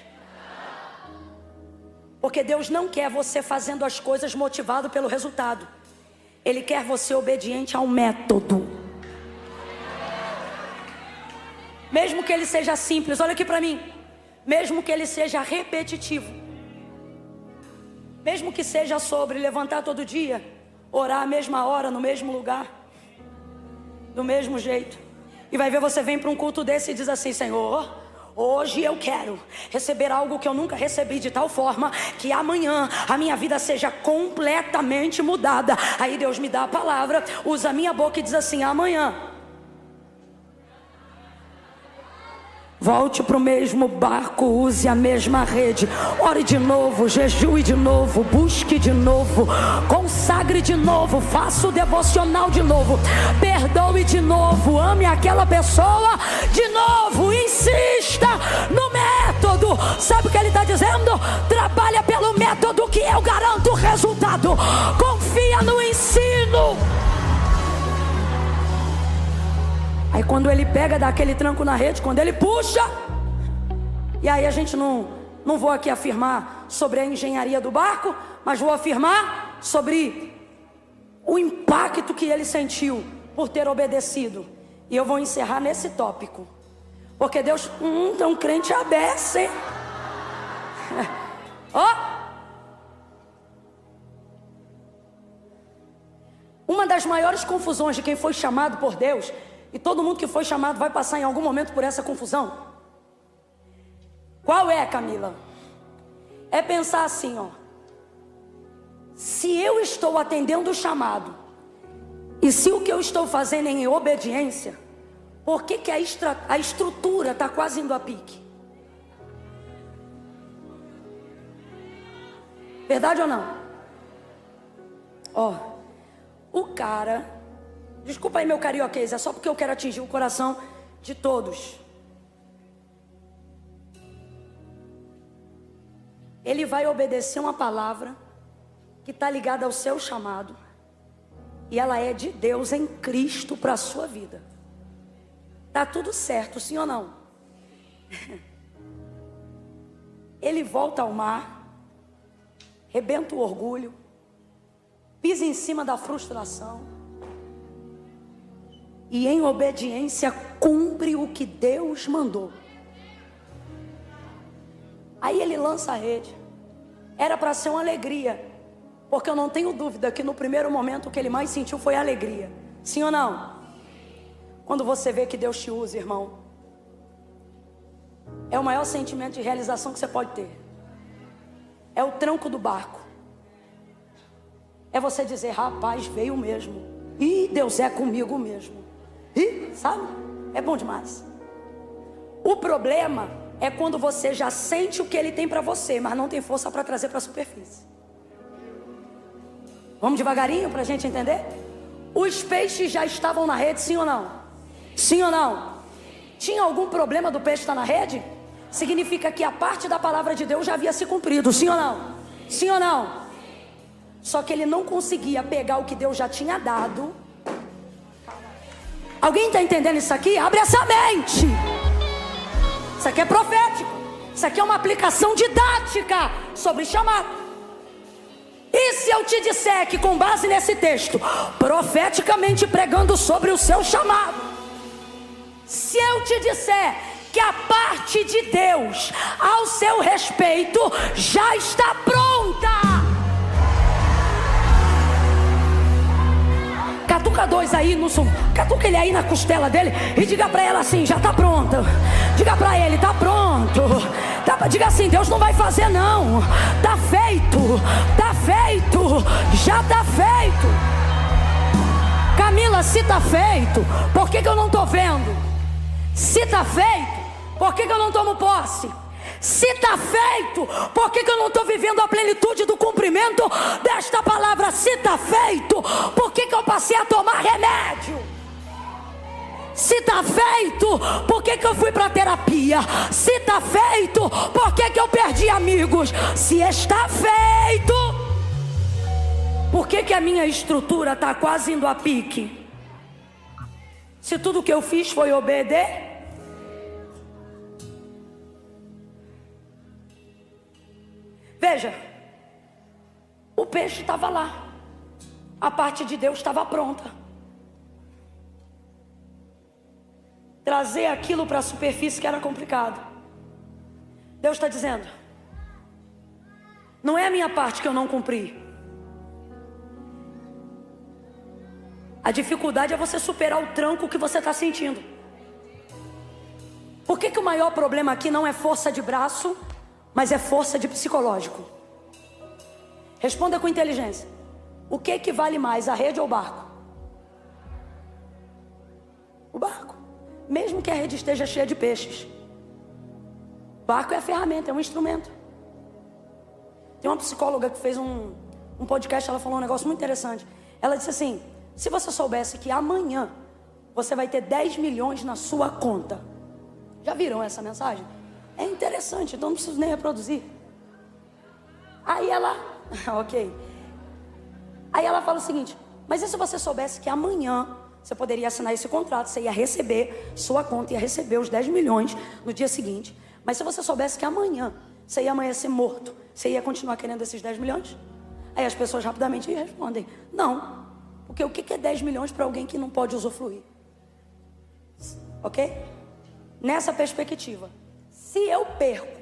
Porque Deus não quer você fazendo as coisas motivado pelo resultado. Ele quer você obediente ao método. Mesmo que ele seja simples, olha aqui para mim. Mesmo que ele seja repetitivo. Mesmo que seja sobre levantar todo dia, orar a mesma hora, no mesmo lugar, do mesmo jeito. E vai ver, você vem para um culto desse e diz assim: Senhor, hoje eu quero receber algo que eu nunca recebi, de tal forma que amanhã a minha vida seja completamente mudada. Aí Deus me dá a palavra, usa a minha boca e diz assim: amanhã volte para o mesmo barco, use a mesma rede, ore de novo, jejue de novo, busque de novo, consagre de novo, faça o devocional de novo, perdoe de novo, ame aquela pessoa de novo, insista no método. Sabe o que ele está dizendo? Trabalha pelo método que eu garanto o resultado. Confia no ensino. Aí quando ele pega, dá aquele tranco na rede, quando ele puxa, e aí a gente não vou aqui afirmar sobre a engenharia do barco, mas vou afirmar sobre o impacto que ele sentiu por ter obedecido. E eu vou encerrar nesse tópico, porque Deus, tem um crente aberto, hein? Ó! Uma das maiores confusões de quem foi chamado por Deus, e todo mundo que foi chamado vai passar em algum momento por essa confusão. Qual é, Camila? É pensar assim, ó. Se eu estou atendendo o chamado, e se o que eu estou fazendo é em obediência, por que a estrutura está quase indo a pique? Verdade ou não? Ó, o cara... Desculpa aí meu carioquês, é só porque eu quero atingir o coração de todos. Ele vai obedecer uma palavra que está ligada ao seu chamado. E ela é de Deus em Cristo para a sua vida. Tá tudo certo, sim ou não? Ele volta ao mar, rebenta o orgulho, pisa em cima da frustração. E em obediência cumpre o que Deus mandou. Aí ele lança a rede. Era para ser uma alegria, porque eu não tenho dúvida que no primeiro momento o que ele mais sentiu foi alegria. Sim ou não? Quando você vê que Deus te usa, irmão, é o maior sentimento de realização que você pode ter. É o tranco do barco. É você dizer: rapaz, veio mesmo. Ih, Deus é comigo mesmo. Ih, sabe? É bom demais. O problema é quando você já sente o que ele tem para você, mas não tem força para trazer para a superfície. Vamos devagarinho para a gente entender? Os peixes já estavam na rede, sim ou não? Sim ou não? Tinha algum problema do peixe estar na rede? Significa que a parte da palavra de Deus já havia se cumprido, sim ou não? Sim ou não? Só que ele não conseguia pegar o que Deus já tinha dado. Alguém está entendendo isso aqui? Abre essa mente. Isso aqui é profético. Isso aqui é uma aplicação didática sobre chamado. E se eu te disser que, com base nesse texto, profeticamente pregando sobre o seu chamado, se eu te disser que a parte de Deus ao seu respeito já está pronta, catuca 2 aí no som, catuca ele aí na costela dele e diga pra ela assim: já está pronta. Diga pra ele: tá pronto. Diga assim: Deus não vai fazer não, tá feito, tá feito, já tá feito. Camila, se tá feito, por que eu não tô vendo? Se tá feito, por que eu não tomo posse? Se está feito, por que eu não estou vivendo a plenitude do cumprimento desta palavra? Se está feito, por que eu passei a tomar remédio? Se está feito, por que eu fui para terapia? Se está feito, por que eu perdi amigos? Se está feito, Por que a minha estrutura está quase indo a pique? Se tudo que eu fiz foi obedecer. Veja, o peixe estava lá, a parte de Deus estava pronta. Trazer aquilo para a superfície que era complicado. Deus está dizendo: não é a minha parte que eu não cumpri. A dificuldade é você superar o tranco que você está sentindo. Por que o maior problema aqui não é força de braço, mas é força de psicológico? Responda com inteligência. O que vale mais, a rede ou o barco? O barco. Mesmo que a rede esteja cheia de peixes, o barco é a ferramenta, é um instrumento. Tem uma psicóloga que fez um podcast, ela falou um negócio muito interessante. Ela disse assim: se você soubesse que amanhã você vai ter 10 milhões na sua conta. Já viram essa mensagem? É interessante, então não preciso nem reproduzir. Aí ela, ok. Aí ela fala o seguinte: mas e se você soubesse que amanhã você poderia assinar esse contrato, você ia receber sua conta, ia receber os 10 milhões no dia seguinte. Mas se você soubesse que amanhã você ia amanhecer morto, você ia continuar querendo esses 10 milhões? Aí as pessoas rapidamente respondem: não. Porque o que é 10 milhões para alguém que não pode usufruir? Ok? Nessa perspectiva, se eu perco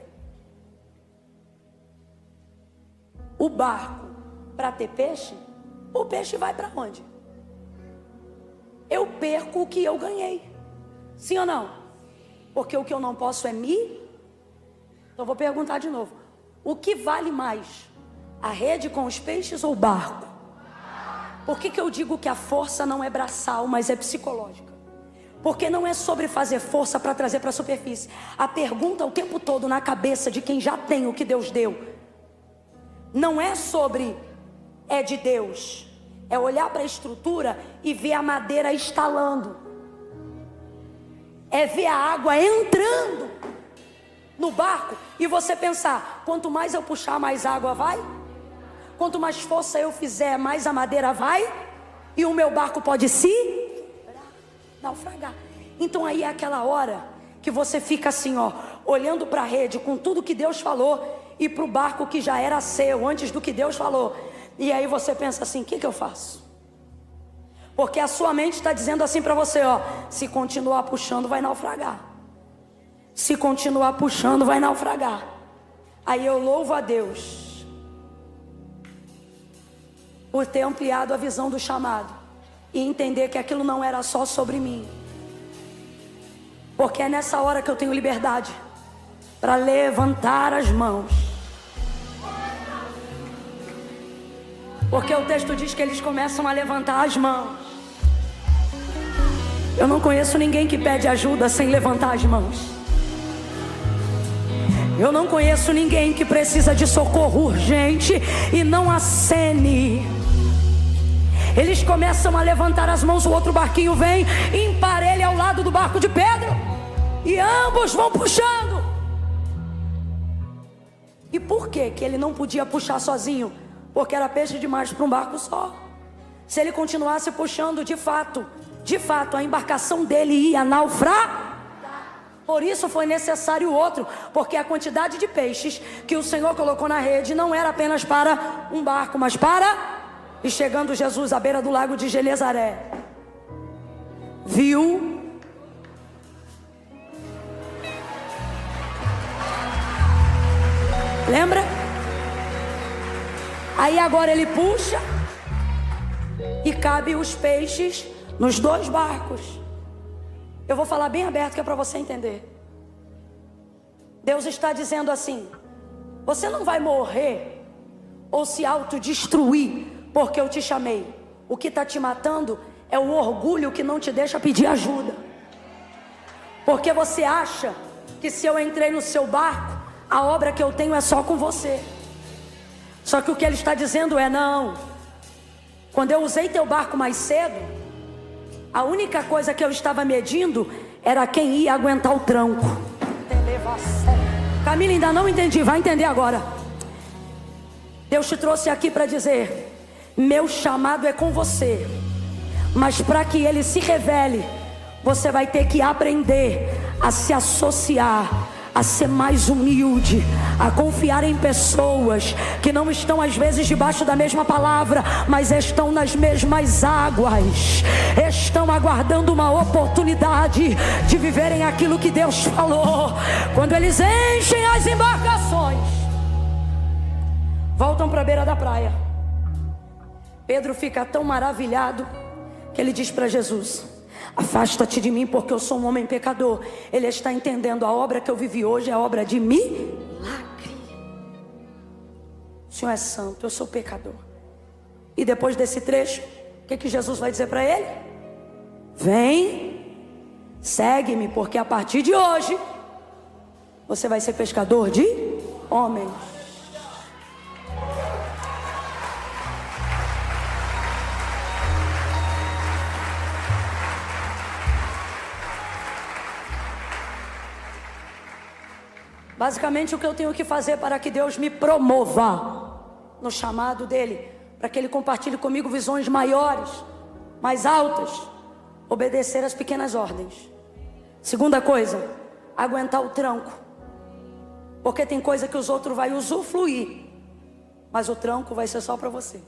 o barco para ter peixe, o peixe vai para onde? Eu perco o que eu ganhei. Sim ou não? Porque o que eu não posso é me. Então eu vou perguntar de novo: o que vale mais? A rede com os peixes ou o barco? Por que eu digo que a força não é braçal, mas é psicológica? Porque não é sobre fazer força para trazer para a superfície. A pergunta o tempo todo na cabeça de quem já tem o que Deus deu não é sobre é de Deus. É olhar para a estrutura e ver a madeira estalando. É ver a água entrando no barco e você pensar: quanto mais eu puxar, mais água vai. Quanto mais força eu fizer, mais a madeira vai. E o meu barco pode se naufragar. Então aí é aquela hora que você fica assim, ó, olhando para a rede com tudo que Deus falou e para o barco que já era seu antes do que Deus falou. E aí você pensa assim: o que eu faço? Porque a sua mente está dizendo assim para você, ó: se continuar puxando vai naufragar. Se continuar puxando vai naufragar. Aí eu louvo a Deus por ter ampliado a visão do chamado e entender que aquilo não era só sobre mim. Porque é nessa hora que eu tenho liberdade para levantar as mãos. Porque o texto diz que eles começam a levantar as mãos. Eu não conheço ninguém que pede ajuda sem levantar as mãos. Eu não conheço ninguém que precisa de socorro urgente e não acene. Eles começam a levantar as mãos, o outro barquinho vem, emparelha ao lado do barco de Pedro, e ambos vão puxando. E por que ele não podia puxar sozinho? Porque era peixe demais para um barco só. Se ele continuasse puxando, de fato, a embarcação dele ia naufragar. Por isso foi necessário o outro, porque a quantidade de peixes que o Senhor colocou na rede não era apenas para um barco, mas para... E chegando Jesus à beira do lago de Genezaré, viu lembra? Aí agora ele puxa e cabe os peixes nos dois barcos. Eu vou falar bem aberto que é para você entender. Deus está dizendo assim: você não vai morrer ou se autodestruir porque eu te chamei. O que está te matando é o orgulho que não te deixa pedir ajuda. Porque você acha que se eu entrei no seu barco, a obra que eu tenho é só com você. Só que o que ele está dizendo é: não. Quando eu usei teu barco mais cedo, a única coisa que eu estava medindo era quem ia aguentar o tranco. Camila, ainda não entendi, vai entender agora. Deus te trouxe aqui para dizer Meu chamado é com você, mas para que ele se revele, você vai ter que aprender a se associar, a ser mais humilde, a confiar em pessoas que não estão às vezes debaixo da mesma palavra, mas estão nas mesmas águas, estão aguardando uma oportunidade de viverem aquilo que Deus falou. Quando eles enchem as embarcações, voltam para a beira da praia. Pedro fica tão maravilhado que ele diz para Jesus: afasta-te de mim, porque eu sou um homem pecador. Ele está entendendo, a obra que eu vivi hoje é obra de milagre. O Senhor é santo, eu sou pecador. E depois desse trecho, o que Jesus vai dizer para ele? Vem, segue-me, porque a partir de hoje você vai ser pescador de homens. Basicamente, o que eu tenho que fazer para que Deus me promova no chamado dele, para que ele compartilhe comigo visões maiores, mais altas, obedecer às pequenas ordens. Segunda coisa, aguentar o tranco, porque tem coisa que os outros vão usufruir, mas o tranco vai ser só para você.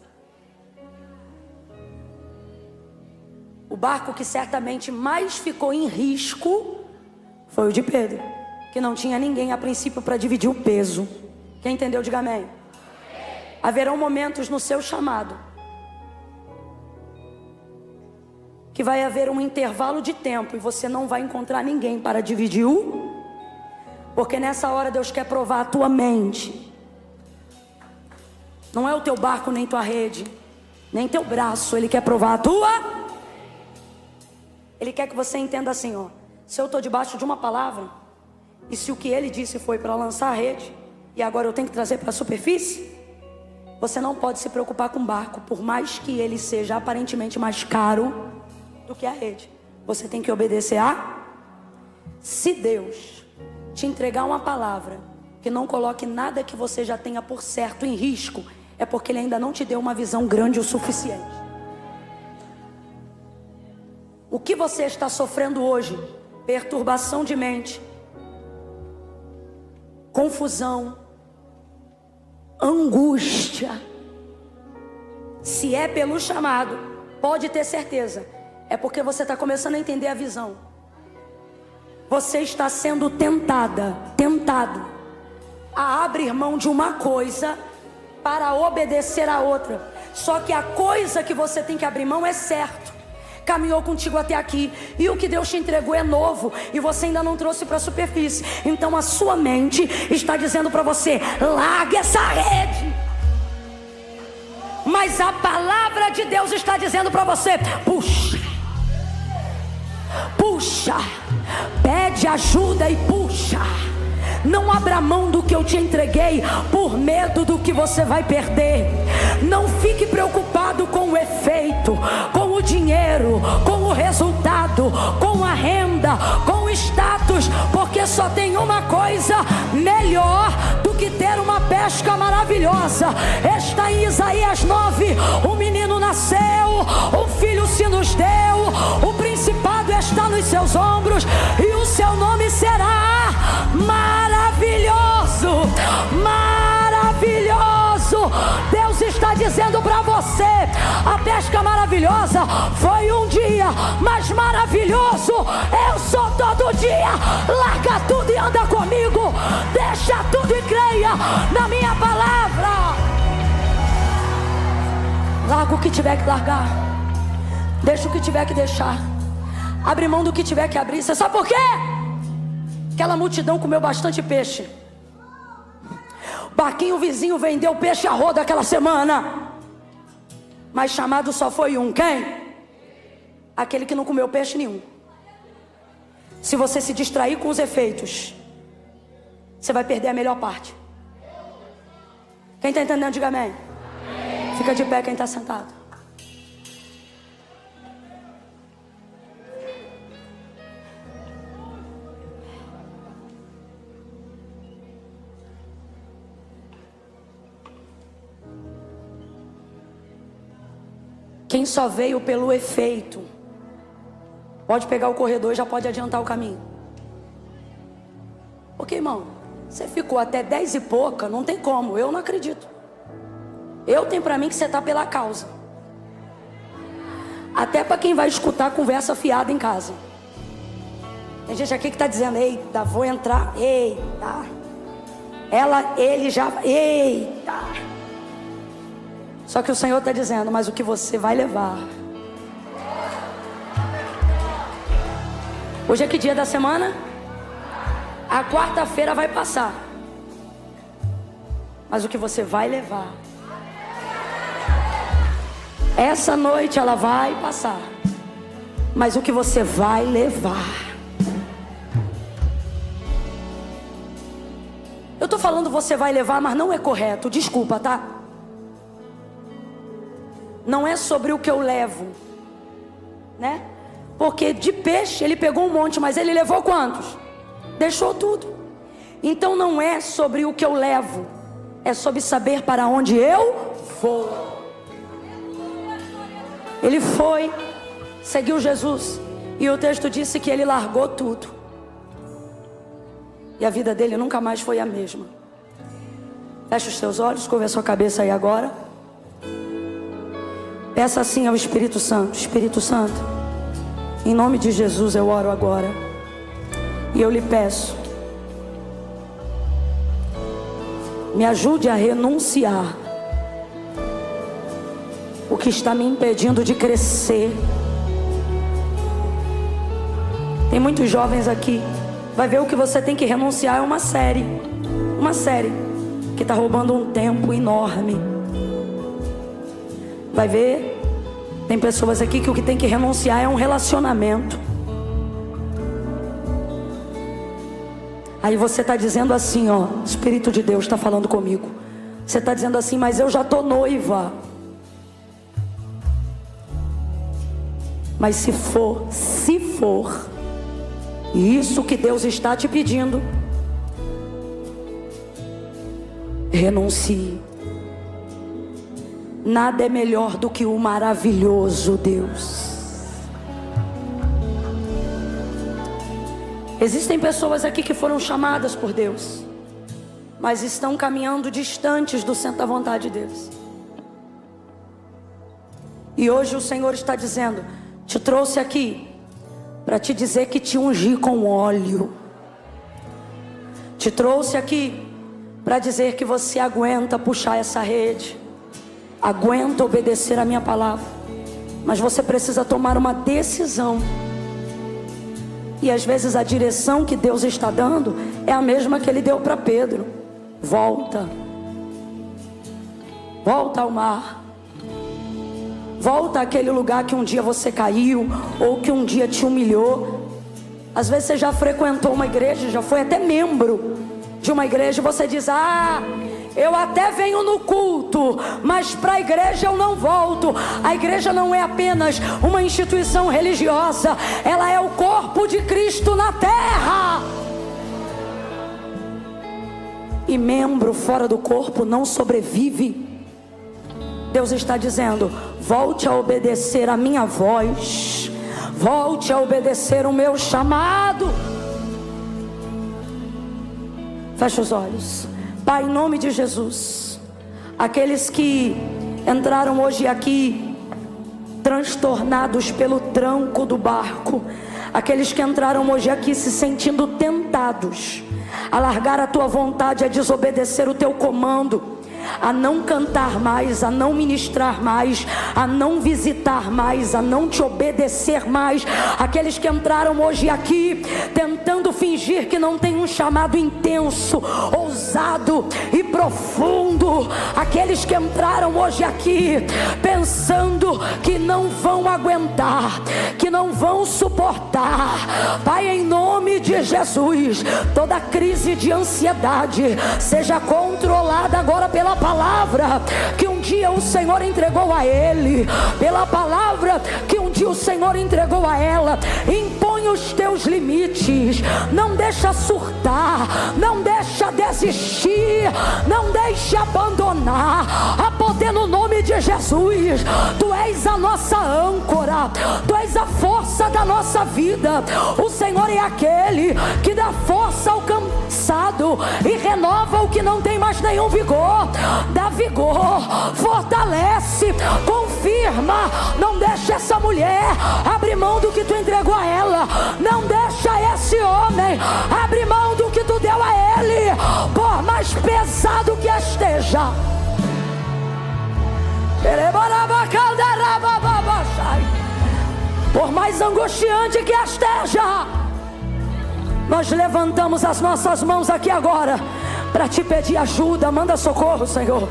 O barco que certamente mais ficou em risco foi o de Pedro, que não tinha ninguém a princípio para dividir o peso. Quem entendeu, diga amém. Haverão momentos no seu chamado que vai haver um intervalo de tempo e você não vai encontrar ninguém para dividir porque nessa hora Deus quer provar a tua mente. Não é o teu barco, nem tua rede, nem teu braço. Ele quer provar a tua. Ele quer que você entenda assim, ó: se eu estou debaixo de uma palavra, e se o que ele disse foi para lançar a rede, e agora eu tenho que trazer para a superfície, você não pode se preocupar com o barco, por mais que ele seja aparentemente mais caro do que a rede. Você tem que obedecer a... Se Deus te entregar uma palavra que não coloque nada que você já tenha por certo em risco, é porque ele ainda não te deu uma visão grande o suficiente. O que você está sofrendo hoje? Perturbação de mente, confusão, angústia. Se é pelo chamado, pode ter certeza, é porque você está começando a entender a visão. Você está sendo tentado a abrir mão de uma coisa para obedecer a outra. Só que a coisa que você tem que abrir mão é certo. Caminhou contigo até aqui, e o que Deus te entregou é novo, e você ainda não trouxe para a superfície. Então a sua mente está dizendo para você: larga essa rede. Mas a palavra de Deus está dizendo para você: puxa, puxa, pede ajuda e puxa. Não abra mão do que eu te entreguei por medo do que você vai perder. Não fique preocupado com o efeito, com o dinheiro, com o resultado, com a renda, com o status, porque só tem uma coisa melhor do que ter uma pesca maravilhosa. Está em Isaías 9: um menino nasceu, um filho se nos deu, o principado está nos seus ombros, e o seu nome será maravilhoso, maravilhoso. Deus está dizendo para você: a pesca maravilhosa foi um dia, mas maravilhoso eu sou todo dia. Larga tudo e anda comigo, deixa tudo e creia na minha palavra. Larga o que tiver que largar, deixa o que tiver que deixar, abre mão do que tiver que abrir. Você sabe por quê? Aquela multidão comeu bastante peixe. O barquinho vizinho vendeu peixe a roda aquela semana, mas chamado só foi um. Quem? Aquele que não comeu peixe nenhum. Se você se distrair com os efeitos, você vai perder a melhor parte. Quem está entendendo, diga amém. Fica de pé quem está sentado. Quem só veio pelo efeito, pode pegar o corredor e já pode adiantar o caminho. Porque, irmão, você ficou até 10 e pouca, não tem como, eu não acredito. Eu tenho pra mim que você está pela causa. Até para quem vai escutar a conversa fiada em casa. Tem gente aqui que está dizendo: eita, vou entrar, eita. Ele já, eita. Só que o Senhor está dizendo: mas o que você vai levar. Hoje é que dia da semana? A quarta-feira vai passar. Mas o que você vai levar. Essa noite ela vai passar. Mas o que você vai levar. Eu estou falando você vai levar, mas não é correto. Desculpa, tá? Não é sobre o que eu levo, né? Porque de peixe ele pegou um monte, mas ele levou quantos? Deixou tudo. Então não é sobre o que eu levo, é sobre saber para onde eu vou. Ele foi, seguiu Jesus, e o texto disse que ele largou tudo. E a vida dele nunca mais foi a mesma. Feche os seus olhos, curva a sua cabeça aí agora. Peça assim ao Espírito Santo: Espírito Santo, em nome de Jesus eu oro agora. E eu lhe peço, me ajude a renunciar o que está me impedindo de crescer. Tem muitos jovens aqui. Vai ver o que você tem que renunciar é uma série que está roubando um tempo enorme. Vai ver, tem pessoas aqui que o que tem que renunciar é um relacionamento. Aí você está dizendo assim, ó, o Espírito de Deus está falando comigo. Você está dizendo assim: mas eu já estou noiva. Mas se for isso que Deus está te pedindo, renuncie. Nada é melhor do que o maravilhoso Deus. Existem pessoas aqui que foram chamadas por Deus, mas estão caminhando distantes do centro da vontade de Deus. E hoje o Senhor está dizendo: te trouxe aqui para te dizer que te ungi com óleo. Te trouxe aqui para dizer que você aguenta puxar essa rede, aguenta obedecer a minha palavra, mas você precisa tomar uma decisão. E às vezes a direção que Deus está dando é a mesma que Ele deu para Pedro: volta ao mar, volta àquele lugar que um dia você caiu, ou que um dia te humilhou. Às vezes você já frequentou uma igreja, já foi até membro de uma igreja, e você diz: ah, eu até venho no culto, mas para a igreja eu não volto. A igreja não é apenas uma instituição religiosa, ela é o corpo de Cristo na terra. E membro fora do corpo não sobrevive. Deus está dizendo: volte a obedecer a minha voz, volte a obedecer o meu chamado. Feche os olhos. Pai, em nome de Jesus, aqueles que entraram hoje aqui transtornados pelo tranco do barco, aqueles que entraram hoje aqui se sentindo tentados a largar a tua vontade, a desobedecer o teu comando, a não cantar mais, a não ministrar mais, a não visitar mais, a não te obedecer mais. Aqueles que entraram hoje aqui tentando fingir que não tem um chamado intenso, ousado e profundo. Aqueles que entraram hoje aqui pensando que não vão aguentar, que não vão suportar. Pai, em nome de Jesus, toda crise de ansiedade seja controlada agora pela palavra que um dia o Senhor entregou a ele, pela palavra que um dia o Senhor entregou a ela. Impõe impõe os teus limites, não deixa surtar, não deixa desistir, não deixa abandonar. Há poder no nome de Jesus. Tu és a nossa âncora, Tu és a força da nossa vida. O Senhor é aquele que dá força ao cansado e renova o que não tem mais nenhum vigor. Dá vigor, fortalece, confirma. Não deixa essa mulher abrir mão do que Tu entregou a ela. Não deixa esse homem abrir mão do que Tu deu a ele, por mais pesado que esteja. Por mais angustiante que esteja, nós levantamos as nossas mãos aqui agora para Te pedir ajuda. Manda socorro, Senhor.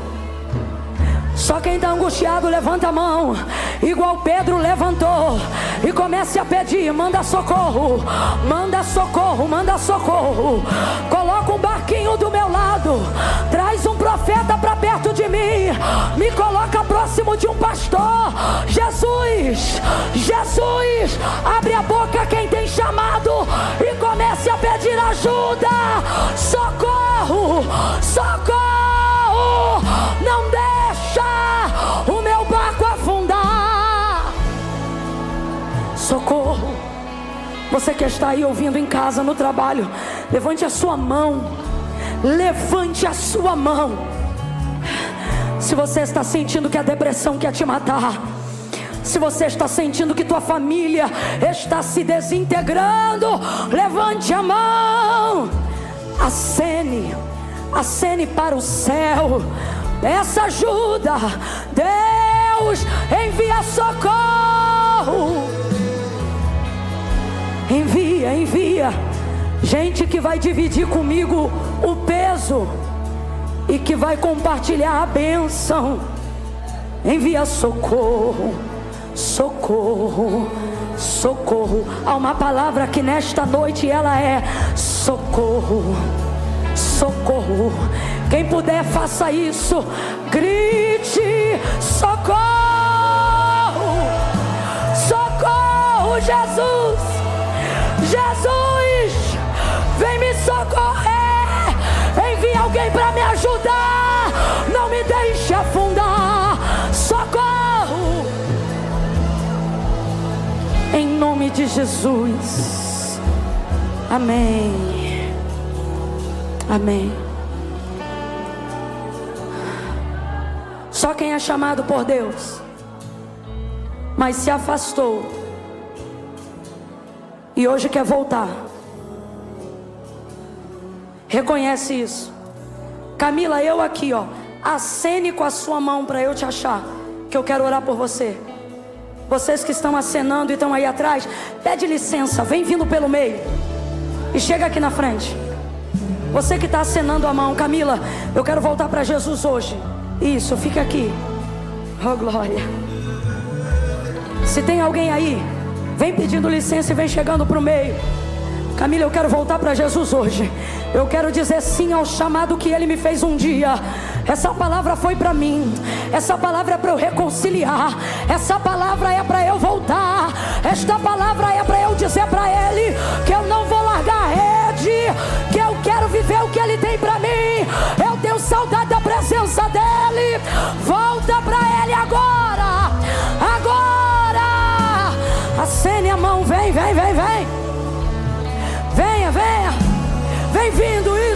Só quem está angustiado levanta a mão, igual Pedro levantou, e comece a pedir. Manda socorro, manda socorro, manda socorro. Coloca um barquinho do meu lado, traz um profeta para perto de mim, me coloca próximo de um pastor. Jesus, Jesus, abre a boca quem tem chamado e comece a pedir ajuda. Socorro, socorro. Não deixa o meu barco afundar. Socorro. Você que está aí ouvindo em casa, no trabalho, levante a sua mão. Levante a sua mão. Se você está sentindo que a depressão quer te matar, se você está sentindo que tua família está se desintegrando, levante a mão. Acene para o céu. Peça ajuda. Deus envia socorro. Envia gente que vai dividir comigo o peso e que vai compartilhar a bênção. Envia socorro, socorro, socorro. Há uma palavra que nesta noite ela é socorro, socorro. Quem puder, faça isso. Grite: socorro, socorro, Jesus, Jesus, vem me socorrer. Envia alguém para me ajudar. Não me deixe afundar. Socorro, em nome de Jesus. Amém. Amém. Só quem é chamado por Deus, mas se afastou e hoje quer voltar, reconhece isso. Camila, eu aqui, ó, acene com a sua mão para eu te achar, que eu quero orar por você. Vocês que estão acenando e estão aí atrás, pede licença, vem vindo pelo meio e chega aqui na frente. Você que está acenando a mão, Camila, eu quero voltar para Jesus hoje. Isso, fica aqui. Oh, glória. Se tem alguém aí, vem pedindo licença e vem chegando para o meio. Camila, eu quero voltar para Jesus hoje. Eu quero dizer sim ao chamado que Ele me fez um dia. Essa palavra foi para mim. Essa palavra é para eu reconciliar. Essa palavra é para eu voltar. Esta palavra é para eu dizer para Ele que eu não vou largar a rede, que eu quero viver o que Ele tem para mim. Eu tenho saudade da presença dEle. Volta para Ele agora. Agora. Acene a mão, vem, vem, vem, vem. Venha, venha. Vem vindo.